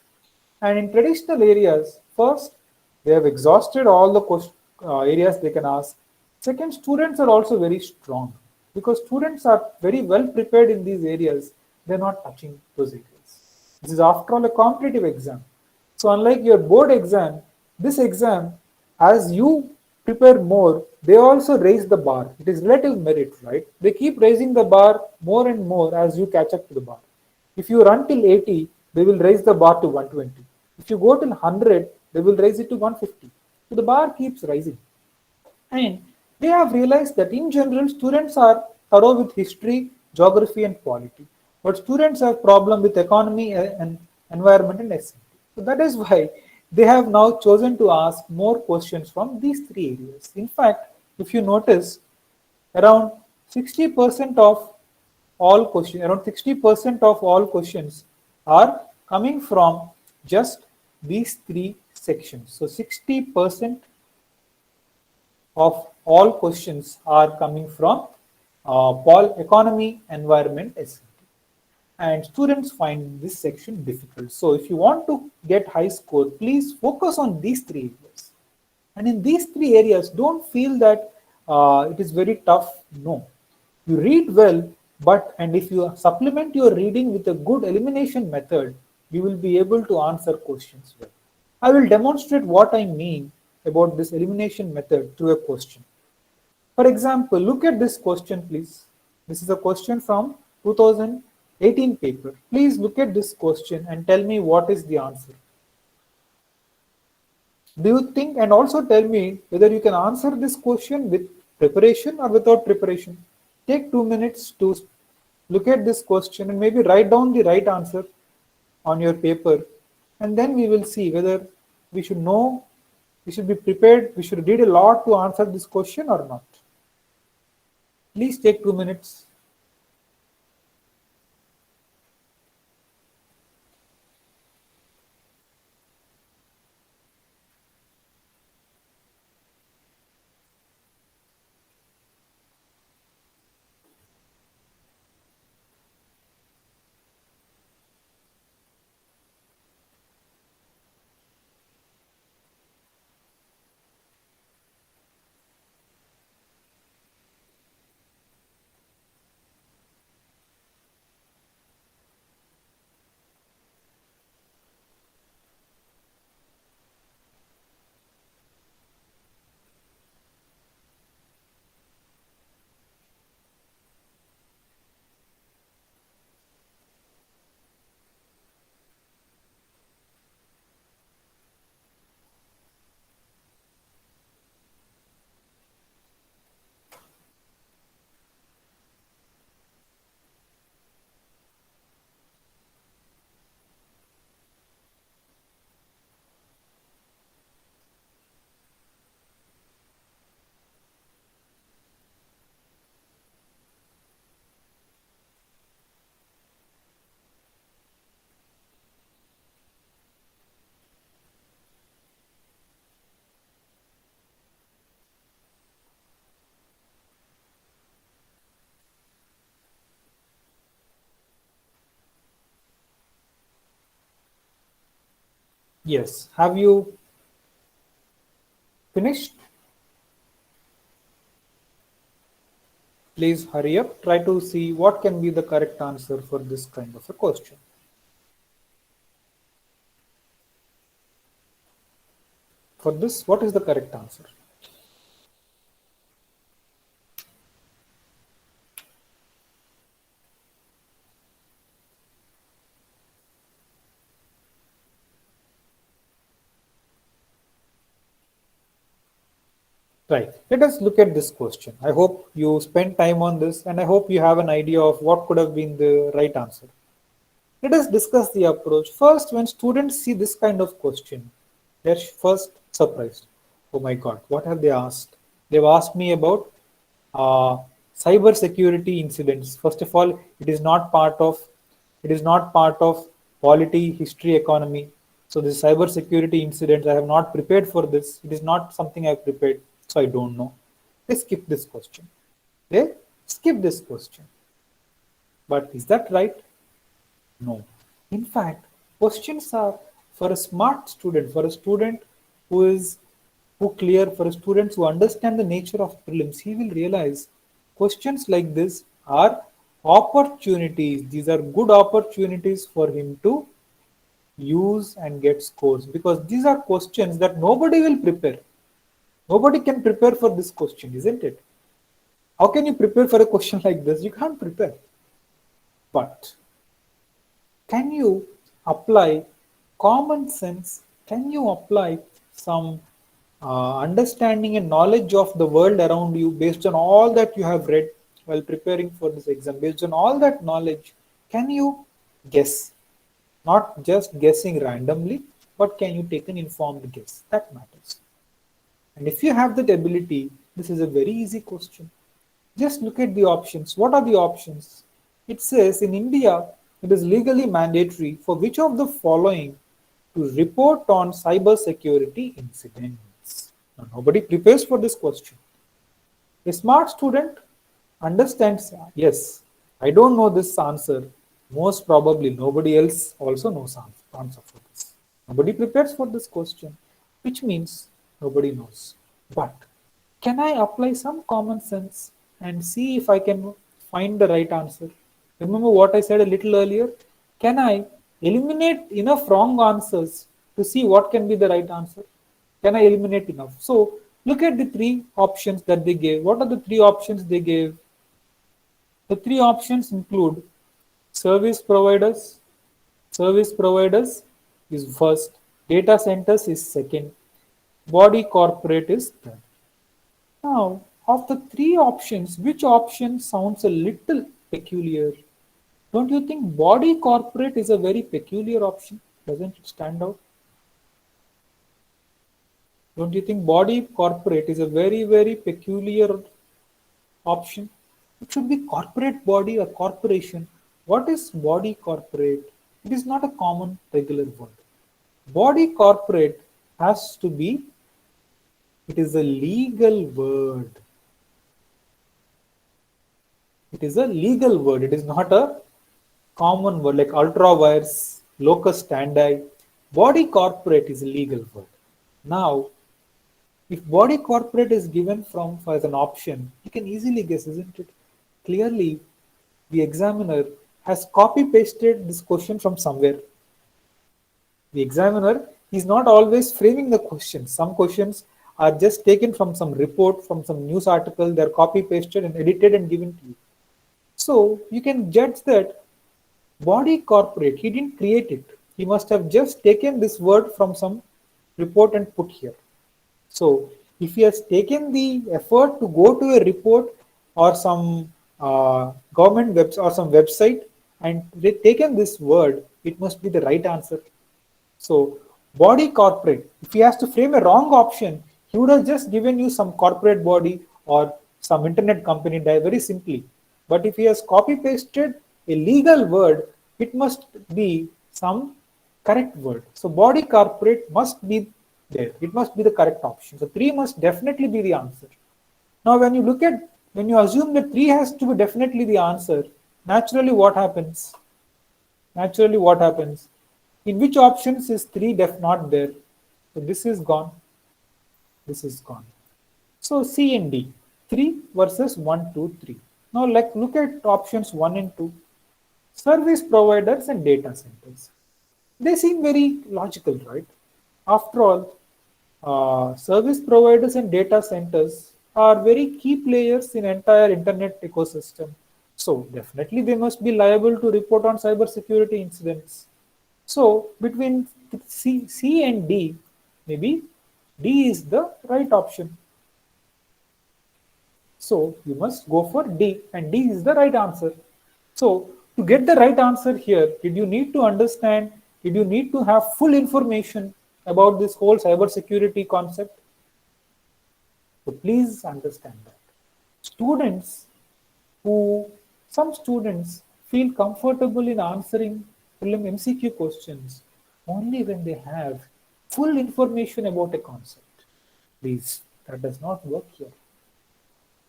And in traditional areas, first, they have exhausted all the areas they can ask. Second, students are also very strong because students are very well prepared in these areas. They're not touching those areas. This is, after all, a competitive exam. So unlike your board exam, this exam, as you prepare more, they also raise the bar. It is relative merit, right? They keep raising the bar more and more as you catch up to the bar. If you run till 80, they will raise the bar to 120. If you go till 100, they will raise it to 150. So the bar keeps rising. And they have realized that in general, students are thorough with history, geography, and polity. But students have problem with economy and environment and SCT. So that is why they have now chosen to ask more questions from these three areas. In fact, if you notice, around 60% of all questions, around 60% of all questions are coming from just these three sections. So 60% of all questions are coming from economy, environment, SCT. And students find this section difficult. So if you want to get high score, please focus on these three areas. And in these three areas, don't feel that it is very tough. No, you read well, but and if you supplement your reading with a good elimination method, you will be able to answer questions well. I will demonstrate what I mean about this elimination method through a question. For example, look at this question, please. This is a question from 2018 paper. Please look at this question and tell me what is the answer. Do you think, and also tell me whether you can answer this question with preparation or without preparation. Take 2 minutes to look at this question and maybe write down the right answer on your paper, and then we will see whether we should know, we should be prepared, we should read a lot to answer this question or not. Please take 2 minutes. Yes. Have you finished? Please hurry up. Try to see what can be the correct answer for this kind of a question. For this, what is the correct answer? Right. Let us look at this question. I hope you spend time on this and I hope you have an idea of what could have been the right answer. Let us discuss the approach. First, when students see this kind of question, they're first surprised. Oh my God, what have they asked? They've asked me about uh, cyber security incidents. First of all, it is not part of polity, history, economy. So this cyber security incidents, I have not prepared for this. It is not something I've prepared, so I don't know. They skip this question. They skip this question. But is that right? No. In fact, questions are for a smart student, for a student who is for a student who understand the nature of prelims, he will realize questions like this are opportunities. These are good opportunities for him to use and get scores because these are questions that nobody will prepare. Nobody can prepare for this question, isn't it? How can you prepare for a question like this? You can't prepare. But can you apply common sense? Can you apply some understanding and knowledge of the world around you based on all that you have read while preparing for this exam? Based on all that knowledge, can you guess? Not just guessing randomly, but can you take an informed guess? That matters. And if you have that ability, this is a very easy question. Just look at the options. What are the options? It says in India, it is legally mandatory for which of the following to report on cyber security incidents. Now, nobody prepares for this question. A smart student understands, yes, I don't know this answer. Most probably nobody else also knows answer for this. Nobody prepares for this question, which means nobody knows. But can I apply some common sense and see if I can find the right answer? Remember what I said a little earlier? Can I eliminate enough wrong answers to see what can be the right answer? Can I eliminate enough? So look at the three options that they gave. What are the three options they gave? The three options include service providers. Service providers is first, data centers is second, body corporate is third. Now, of the three options, which option sounds a little peculiar? Don't you think body corporate is a very peculiar option? Doesn't it stand out? Don't you think body corporate is a very, very peculiar option? It should be corporate body or corporation. What is body corporate? It is not a common regular word. Body corporate has to be, it is a legal word. It is a legal word. It is not a common word like ultra vires, locus standi. Body corporate is a legal word. Now, if body corporate is given from as an option, you can easily guess, isn't it? Clearly, the examiner has copy pasted this question from somewhere. The examiner is not always framing the questions. Some questions are just taken from some report, from some news article, they're copy pasted and edited and given to you. So you can judge that body corporate, he didn't create it. He must have just taken this word from some report and put here. So if he has taken the effort to go to a report or some government website or some website and taken this word, it must be the right answer. So body corporate, if he has to frame a wrong option, he would have just given you some corporate body or some internet company very simply. But if he has copy pasted a legal word, it must be some correct word. So body corporate must be there. It must be the correct option. So 3 must definitely be the answer. Now when you assume that 3 has to be definitely the answer, naturally what happens? Naturally what happens? In which options is 3 not there? So this is gone. This is gone. So C and D, 3 versus 1, 2, 3. Now look at options 1 and 2. Service providers and data centers. They seem very logical, right? After all, service providers and data centers are very key players in entire internet ecosystem. So definitely they must be liable to report on cybersecurity incidents. So between C and D, maybe D is the right option. So you must go for D, and D is the right answer. So to get the right answer here, did you need to understand, did you need to have full information about this whole cybersecurity concept? So please understand that. Students some students feel comfortable in answering prelim MCQ questions only when they have full information about a concept. Please, that does not work here.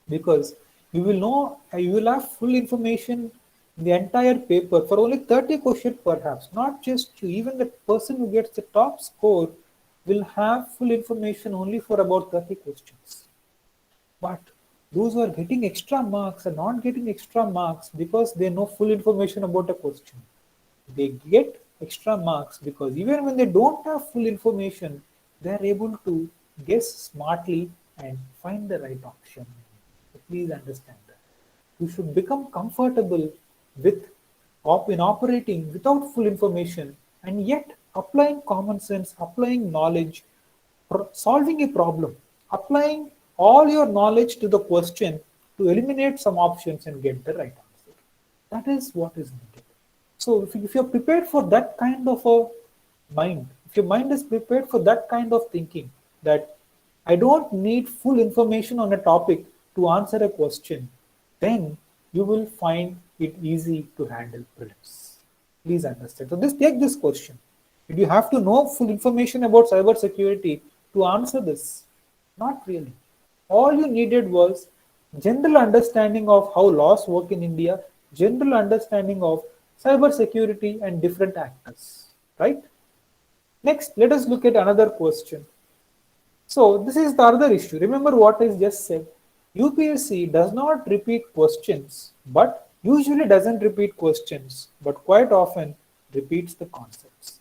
Because you will have full information in the entire paper for only 30 questions perhaps, not just you. Even the person who gets the top score will have full information only for about 30 questions. But those who are getting extra marks are not getting extra marks because they know full information about a question. They get extra marks because even when they don't have full information, they are able to guess smartly and find the right option. So please understand that. You should become comfortable with in operating without full information And yet, applying common sense, applying knowledge, solving a problem, applying all your knowledge to the question to eliminate some options and get the right answer. That is what is needed. So if you're prepared for that kind of a mind, if your mind is prepared for that kind of thinking, that I don't need full information on a topic to answer a question, then you will find it easy to handle prelims. Please understand. So this take this question. Did you have to know full information about cyber security to answer this? Not really. All you needed was general understanding of how laws work in India, general understanding of cyber security and different actors, right? Next, let us look at another question. So this is the other issue. Remember what I just said. UPSC does not repeat questions, but usually doesn't repeat questions, but quite often repeats the concepts.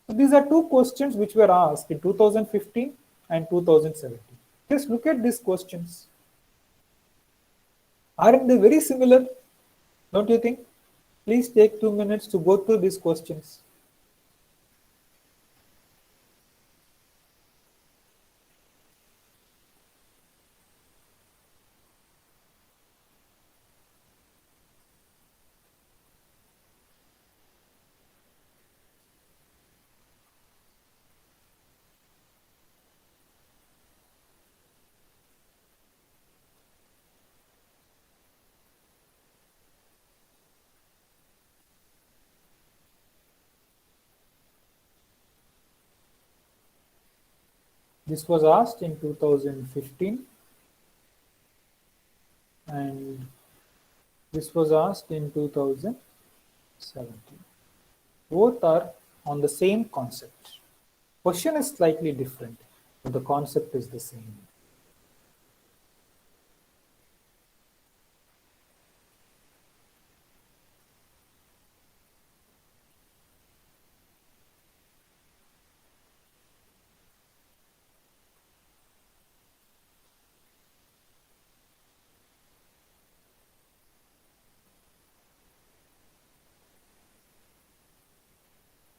So these are two questions which were asked in 2015 and 2017. Just look at these questions. Aren't they very similar? Don't you think? Please take 2 minutes to go through these questions. This was asked in 2015 and this was asked in 2017. Both are on the same concept. Question is slightly different, but the concept is the same.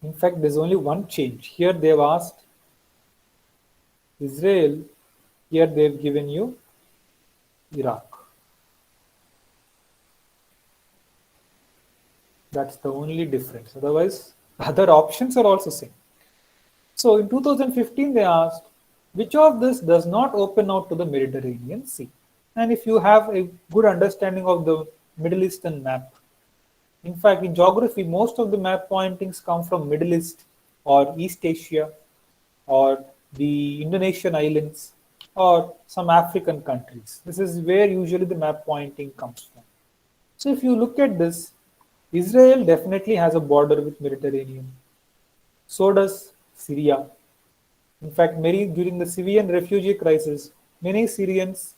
In fact, there's only one change. Here they've asked Israel, here they've given you Iraq. That's the only difference. Otherwise, other options are also same. So in 2015, they asked, which of this does not open out to the Mediterranean Sea? And if you have a good understanding of the Middle Eastern map, in fact, in geography, most of the map pointings come from Middle East or East Asia or the Indonesian islands or some African countries. This is where usually the map pointing comes from. So if you look at this, Israel definitely has a border with Mediterranean. So does Syria. In fact, during the Syrian refugee crisis, many Syrians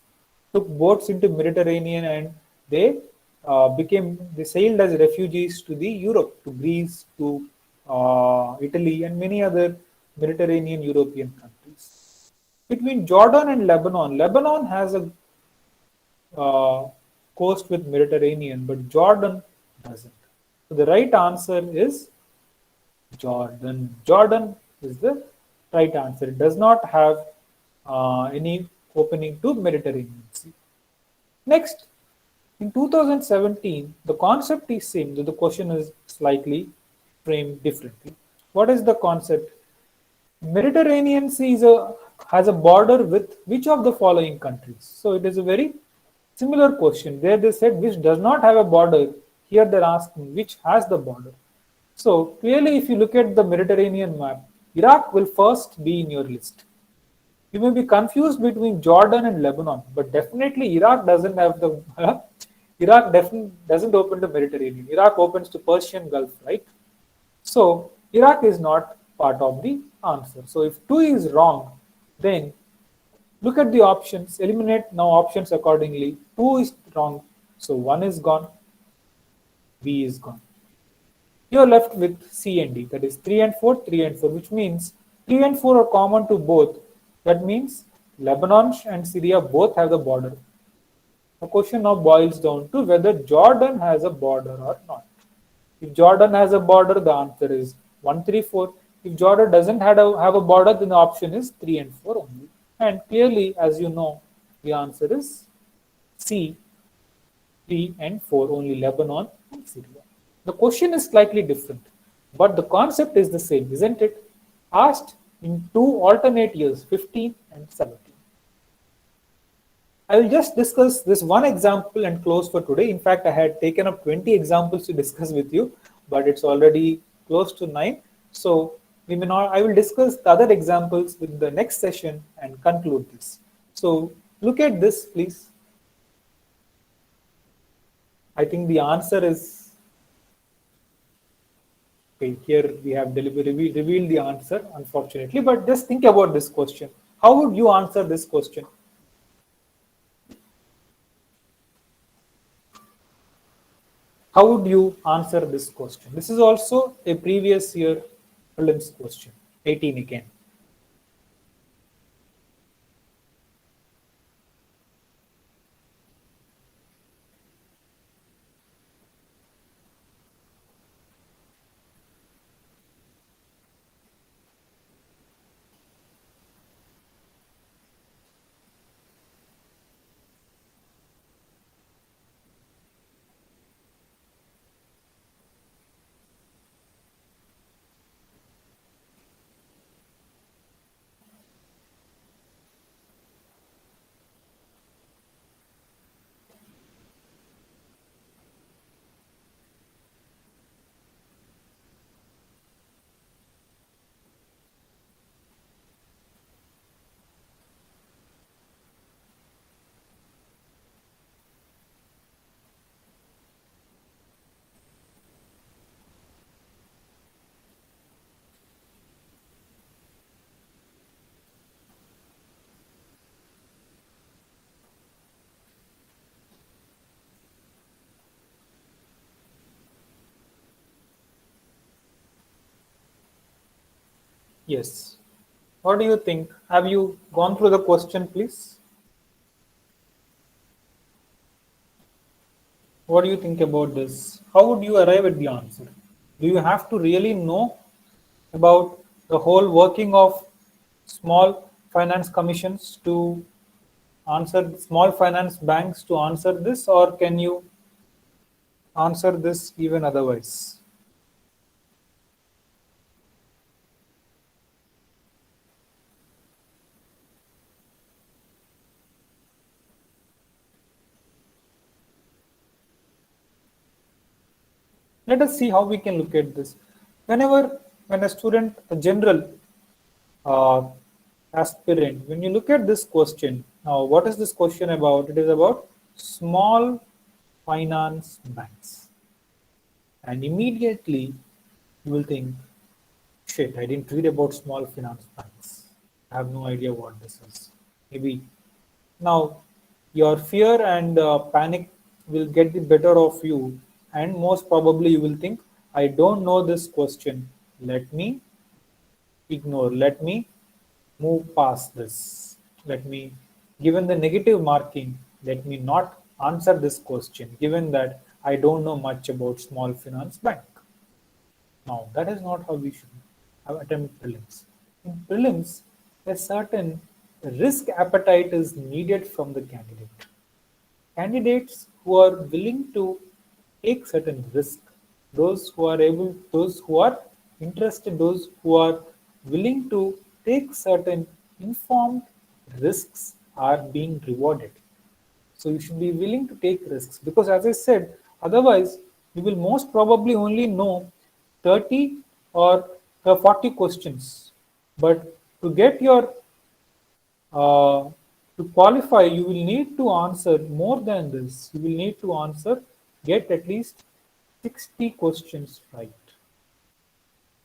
took boats into Mediterranean and they they sailed as refugees to the Europe, to Greece, to Italy, and many other Mediterranean European countries. Between Jordan and Lebanon, Lebanon has a coast with Mediterranean, but Jordan doesn't. So the right answer is Jordan. Jordan is the right answer. It does not have any opening to Mediterranean Sea. Next, in 2017, the concept is same, though the question is slightly framed differently. What is the concept? Mediterranean Sea has a border with which of the following countries? So it is a very similar question. There they said which does not have a border. Here they're asking which has the border. So clearly, if you look at the Mediterranean map, Iraq will first be in your list. You may be confused between Jordan and Lebanon, but definitely Iraq doesn't have the Iraq definitely doesn't open to Mediterranean. Iraq opens to Persian Gulf, right? So Iraq is not part of the answer. So if 2 is wrong, then look at the options, eliminate now options accordingly. 2 is wrong, so 1 is gone, B is gone. You're left with C and D, that is 3 and 4, 3 and 4, which means 3 and 4 are common to both. That means Lebanon and Syria both have the border. The question now boils down to whether Jordan has a border or not. If Jordan has a border, the answer is 1, 3, 4. If border doesn't have a border, then the option is 3 and 4 only. And clearly, as you know, the answer is C, 3 and 4, only Lebanon and Syria. The question is slightly different, but the concept is the same, isn't it? Asked in two alternate years, 15 and 17. I will just discuss this one example and close for today. In fact, I had taken up 20 examples to discuss with you, but it's already close to 9. So we may not, I will discuss the other examples with the next session and conclude this. So look at this, please. I think the answer is, okay, here we have revealed the answer, unfortunately, but just think about this question. How would you answer this question? How would you answer this question? This is also a previous year prelims question, 18 again. Yes. What do you think? Have you gone through the question, please? What do you think about this? How would you arrive at the answer? Do you have to really know about the whole working of small finance commissions to answer, small finance banks to answer this, or can you answer this even otherwise? Let us see how we can look at this. When a student, a general uh, aspirant, when you look at this question, now what is this question about? It is about small finance banks. And immediately you will think, shit, I didn't read about small finance banks. I have no idea what this is. Maybe now your fear and panic will get the better of you, and most probably you will think, I don't know this question. Let me ignore. Let me move past this. Let me, given the negative marking, let me not answer this question, given that I don't know much about small finance bank. Now, that is not how we should have attempt prelims. In prelims, a certain risk appetite is needed from the candidate. Candidates who are willing to take certain risk, those who are interested, those who are willing to take certain informed risks are being rewarded. So you should be willing to take risks, because as I said, otherwise you will most probably only know 30 or 40 questions. But to get your to qualify, you will need to answer more than this. You will need to get at least 60 questions right.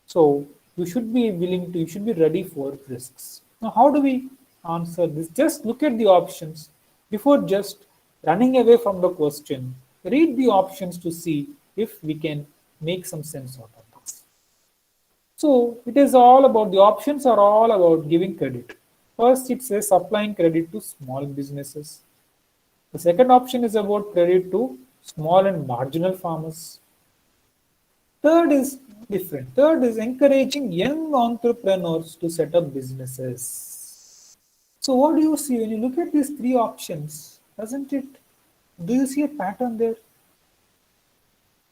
So you should be ready for risks. Now, how do we answer this? Just look at the options before just running away from the question. Read the options to see if we can make some sense out of this. So it is all about, the options are all about giving credit. First, it says applying credit to small businesses. The second option is about credit to small and marginal farmers. Third is different. Third is encouraging young entrepreneurs to set up businesses. So what do you see when you look at these three options? Doesn't it? Do you see a pattern there?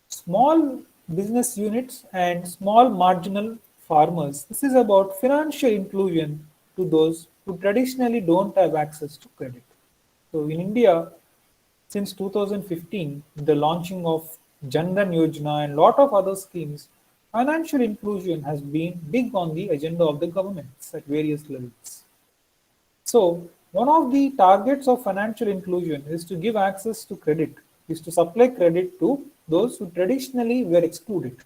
Small business units and small marginal farmers. This is about financial inclusion to those who traditionally don't have access to credit. So in India, since 2015, the launching of Jan Dhan Yojana and lot of other schemes, financial inclusion has been big on the agenda of the governments at various levels. So one of the targets of financial inclusion is to give access to credit, is to supply credit to those who traditionally were excluded,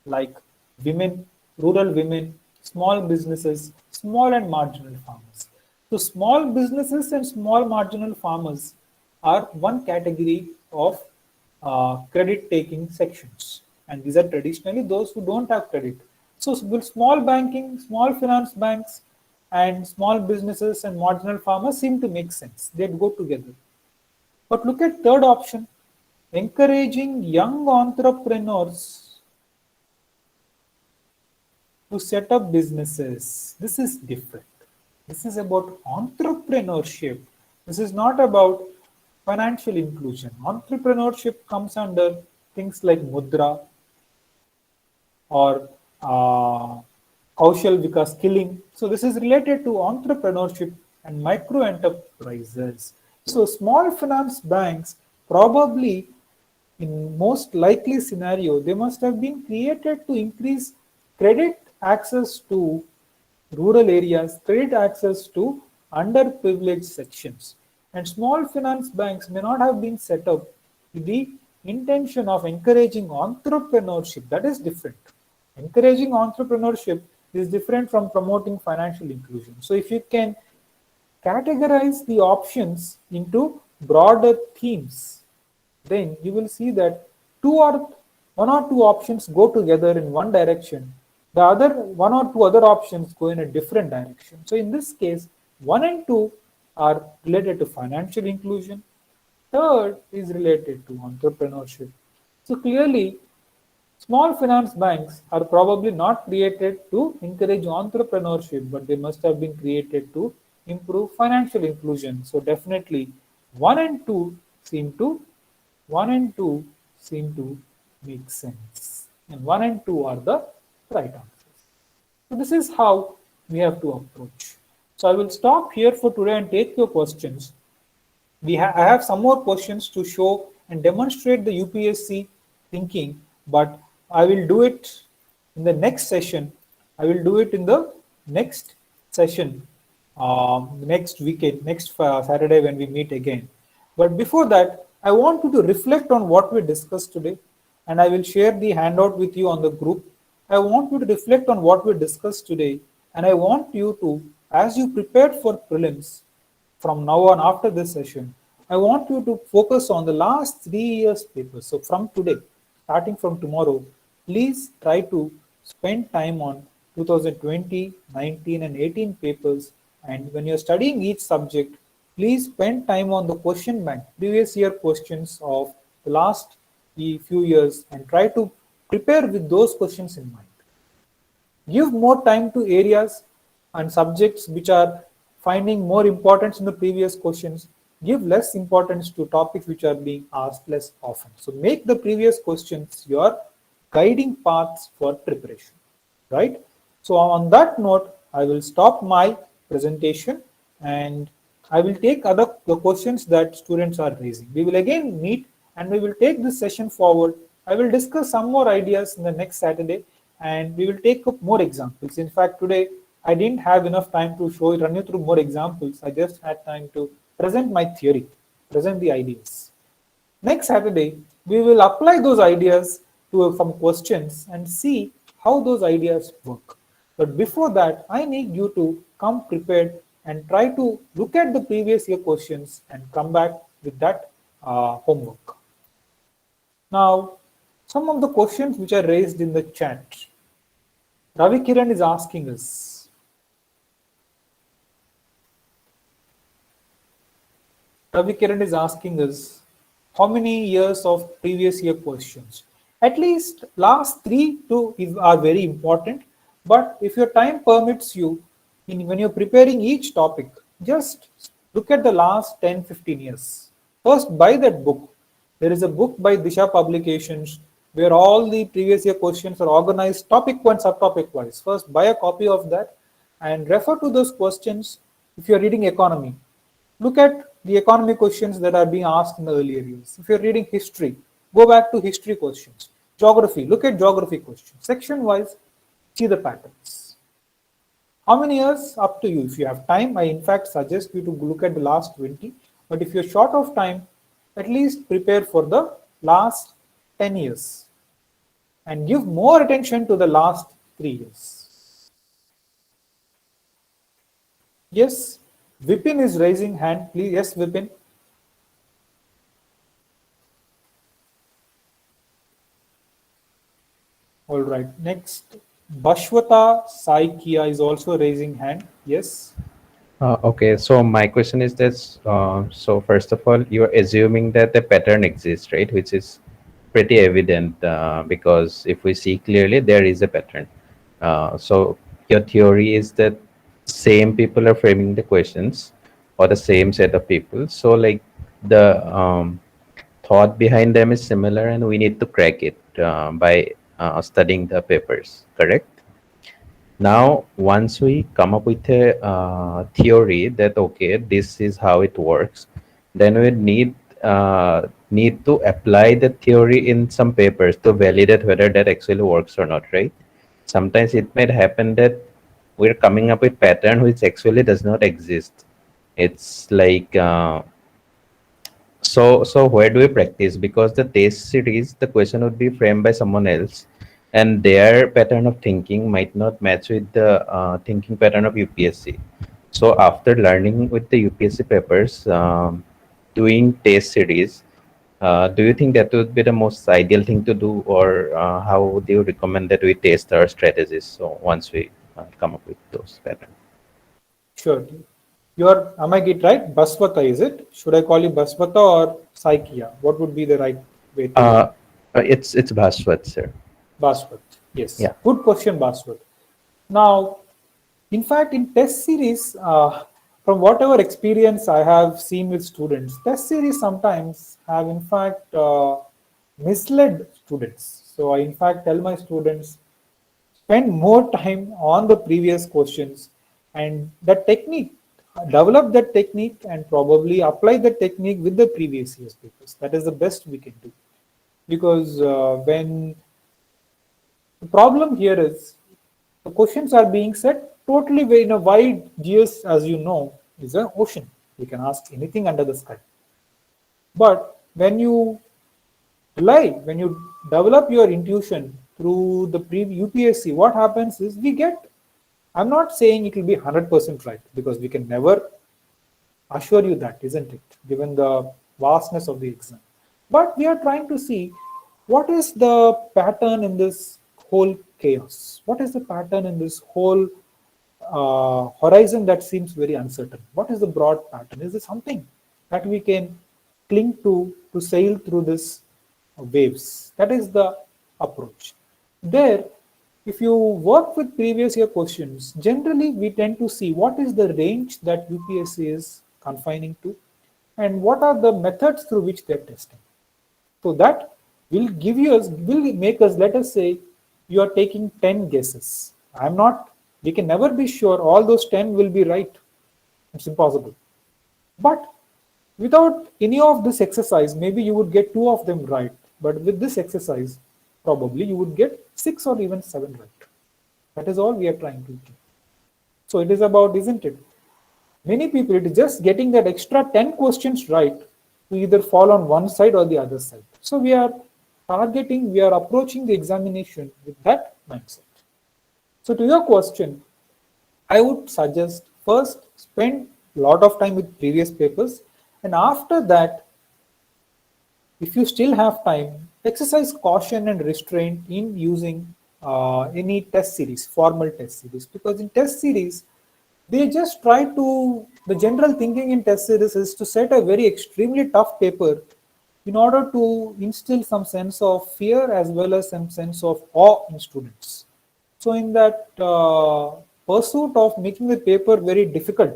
like women, rural women, small businesses, small and marginal farmers. So small businesses and small marginal farmers are one category of credit taking sections. And these are traditionally those who don't have credit. So will small banking, small finance banks, and small businesses and marginal farmers seem to make sense. They'd go together. But look at third option, encouraging young entrepreneurs to set up businesses. This is different. This is about entrepreneurship. This is not about financial inclusion. Entrepreneurship comes under things like mudra or Kaushal Vikas skilling. So this is related to entrepreneurship and micro enterprises. So small finance banks probably in most likely scenario, they must have been created to increase credit access to rural areas, credit access to underprivileged sections. And small finance banks may not have been set up with the intention of encouraging entrepreneurship. That is different. Encouraging entrepreneurship is different from promoting financial inclusion. So if you can categorize the options into broader themes, then you will see that one or two options go together in one direction. The other one or two other options go in a different direction. So in this case, 1 and 2 are related to financial inclusion. Third is related to entrepreneurship. So clearly, small finance banks are probably not created to encourage entrepreneurship, but they must have been created to improve financial inclusion. So definitely 1 and 2 seem to 1 and 2 seem to make sense. And 1 and 2 are the right answers. So this is how we have to approach. So I will stop here for today and take your questions. I have some more questions to show and demonstrate the UPSC thinking, but I will do it in the next session. I will do it in the next session, next weekend, next Saturday when we meet again. But before that, I want you to reflect on what we discussed today, and I will share the handout with you on the group. I want you to reflect on what we discussed today, and I want you to, as you prepared for prelims, from now on after this session, I want you to focus on the last 3 years papers. So from today, starting from tomorrow, please try to spend time on 2020, 19 and 18 papers. And when you're studying each subject, please spend time on the question bank, previous year questions of the last few years, and try to prepare with those questions in mind. Give more time to areas and subjects which are finding more importance in the previous questions. Give less importance to topics which are being asked less often. So make the previous questions your guiding paths for preparation, right? So on that note, I will stop my presentation and I will take the questions that students are raising. We will again meet and we will take this session forward. I will discuss some more ideas in the next Saturday and we will take up more examples. In fact, today I didn't have enough time to run you through more examples. I just had time to present my theory, present the ideas. Next Saturday, we will apply those ideas to some questions and see how those ideas work. But before that, I need you to come prepared and try to look at the previous year questions and come back with that homework. Now, some of the questions which are raised in the chat. Ravi Kiran is asking us, how many years of previous year questions? At least last are very important. But if your time permits you, when you're preparing each topic, just look at the last 10-15 years. First, buy that book. There is a book by Disha Publications where all the previous year questions are organized topic and subtopic wise. First, buy a copy of that and refer to those questions if you're reading economy. Look at the economy questions that are being asked in the earlier years. If you're reading history, go back to history questions. Geography, look at geography questions. Section wise, see the patterns. How many years? Up to you. If you have time, I in fact suggest you to look at the last 20. But if you're short of time, at least prepare for the last 10 years and give more attention to the last 3 years. Yes, Vipin is raising hand. Please, yes, Vipin. All right. Next, Bashwata Saikia is also raising hand. Yes.
Okay, so my question is this. So first of all, you're assuming that the pattern exists, right? Which is pretty evident because if we see clearly, there is a pattern. So your theory is that same people are framing the questions or the same set of people. So like the thought behind them is similar and we need to crack it by studying the papers, correct? Now, once we come up with a theory that okay, this is how it works, then we need to apply the theory in some papers to validate whether that actually works or not, right? Sometimes it might happen that we're coming up with pattern which actually does not exist. It's like so where do we practice? Because the test series, the question would be framed by someone else, and their pattern of thinking might not match with the thinking pattern of UPSC. So after learning with the UPSC papers, doing test series, do you think that would be the most ideal thing to do, or how do you recommend that we test our strategies? So once we come up with those patterns.
Sure. Am I get right? Baswata, is it? Should I call you Baswata or Saikia? What would be the right way to
Uh, it's Bhaswat, sir.
Baswat? Yes.
Yeah.
Good question, Baswat. Now, in fact, in test series, from whatever experience I have seen with students, test series sometimes have in fact misled students. So I in fact tell my students spend more time on the previous questions and the technique, develop that technique and probably apply the technique with the previous year's papers. That is the best we can do. Because when the problem here is the questions are being set totally in a wide GS, as you know, is an ocean. You can ask anything under the sky. But when you develop your intuition through the UPSC, what happens is I'm not saying it will be 100% right because we can never assure you that, isn't it? Given the vastness of the exam. But we are trying to see what is the pattern in this whole chaos? What is the pattern in this whole horizon that seems very uncertain? What is the broad pattern? Is there something that we can cling to sail through this waves? That is the approach. There, if you work with previous year questions, generally we tend to see what is the range that UPSC is confining to and what are the methods through which they're testing. So that will make us, let us say, you are taking 10 guesses. We can never be sure all those 10 will be right. It's impossible. But without any of this exercise, maybe you would get 2 of them right. But with this exercise, probably you would get 6 or even 7 right. That is all we are trying to do. So it is about, isn't it? Many people, it is just getting that extra 10 questions right to either fall on one side or the other side. So we are approaching the examination with that mindset. So to your question, I would suggest first spend a lot of time with previous papers, and after that, if you still have time, exercise caution and restraint in using any test series, formal test series, because in test series, the general thinking in test series is to set a very extremely tough paper in order to instill some sense of fear as well as some sense of awe in students. So in that pursuit of making the paper very difficult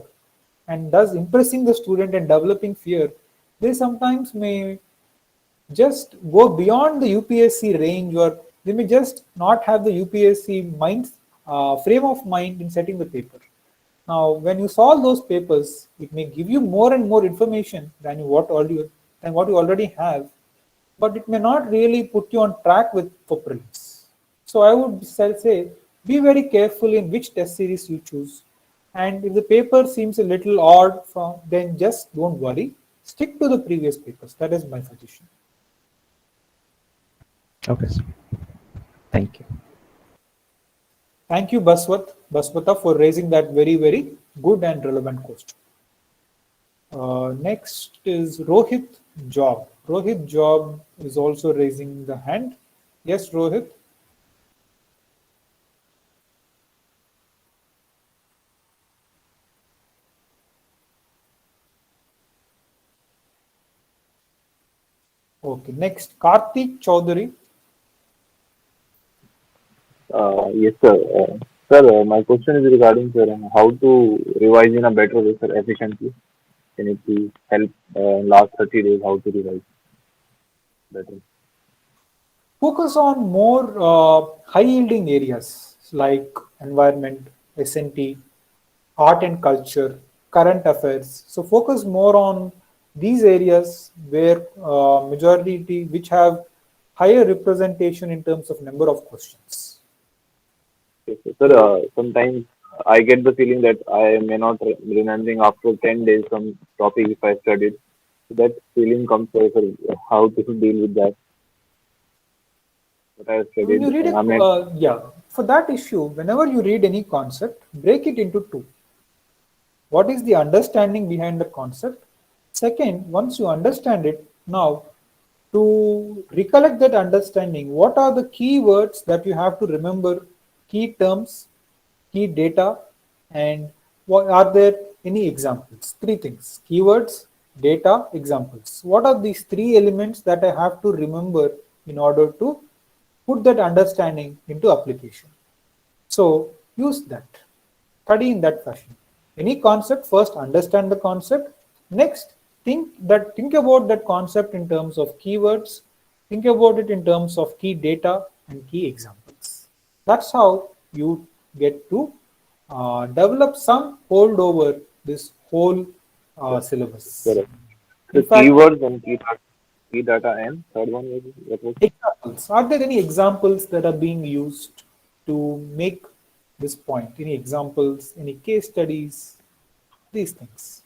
and thus impressing the student and developing fear, they sometimes may just go beyond the UPSC range, or they may just not have the UPSC frame of mind in setting the paper. Now, when you solve those papers, it may give you more and more information than what you already have, but it may not really put you on track with for prelims. So I would say be very careful in which test series you choose. And if the paper seems a little odd, then just don't worry. Stick to the previous papers. That is my suggestion.
Okay, sir. Thank you.
Thank you, Baswata, for raising that very, very good and relevant question. Next is Rohit Job. Rohit Job is also raising the hand. Yes, Rohit. Okay, next, Karthik Chaudhary.
Yes, sir. Sir, my question is regarding, sir, how to revise in a better way, sir, efficiently. Can you please help last 30 days how to revise better?
Focus on more high-yielding areas like environment, S&T, art and culture, current affairs. So focus more on these areas where majority which have higher representation in terms of number of questions.
Yes, sir. Sir, sometimes I get the feeling that I may not remembering after 10 days some topic if I studied. So that feeling comes, sir, how to deal with that. What I have
When
studied,
you read
I mean,
for that issue, whenever you read any concept, break it into two. What is the understanding behind the concept? Second, once you understand it, now to recollect that understanding, what are the key words that you have to remember, key terms, key data, and what are there any examples? Three things: keywords, data, examples. What are these three elements that I have to remember in order to put that understanding into application? So use that, study in that fashion. Any concept, first understand the concept. Next, think about that concept in terms of keywords. Think about it in terms of key data and key examples. That's how you get to develop some hold over this whole syllabus.
correct. The
In fact,
keywords and key data and third one was what was
examples. Are there any examples that are being used to make this point? Any examples, any case studies, these things?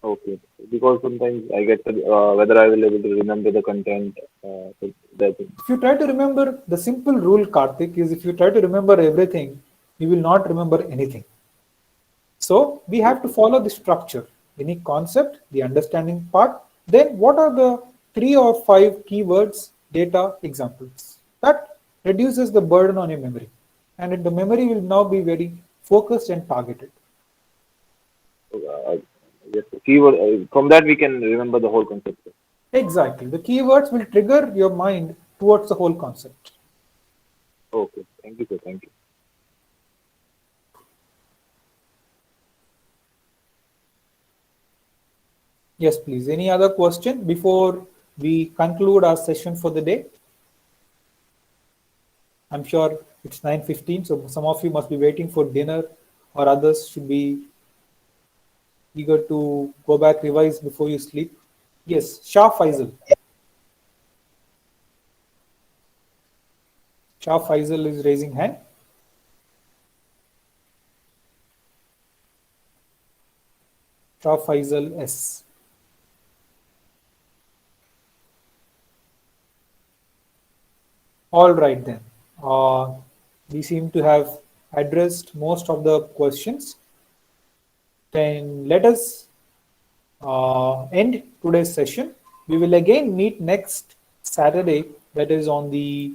okay. Because sometimes I get whether I will able to remember the content. So that
If you try to remember, the simple rule, Karthik, is if you try to remember everything, you will not remember anything. So we have to follow the structure. Any concept, the understanding part, then what are the 3 or 5 keywords, data, examples? That reduces the burden on your memory. And the memory will now be very focused and targeted.
uh, yes, keyword from that we can remember the whole concept.
Exactly. The keywords will trigger your mind towards the whole concept.
Okay, thank you, sir. Thank you.
Yes, please. Any other question before we conclude our session for the day? I'm sure it's 9:15, so some of you must be waiting for dinner, or others should be eager to go back revise before you sleep. Yes, Shah Faisal. Shah Faisal is raising hand. Shah Faisal S. All right then. We seem to have addressed most of the questions. Then let us end today's session. We will again meet next Saturday, that is on the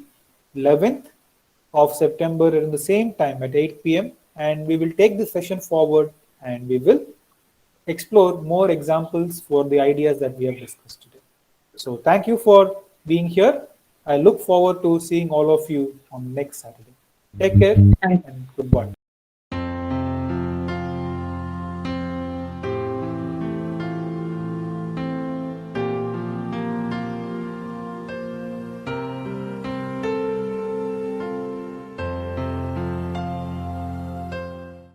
11th of September at the same time at 8 p.m. And we will take the session forward and we will explore more examples for the ideas that we have discussed today. So thank you for being here. I look forward to seeing all of you on next Saturday. Take care and goodbye.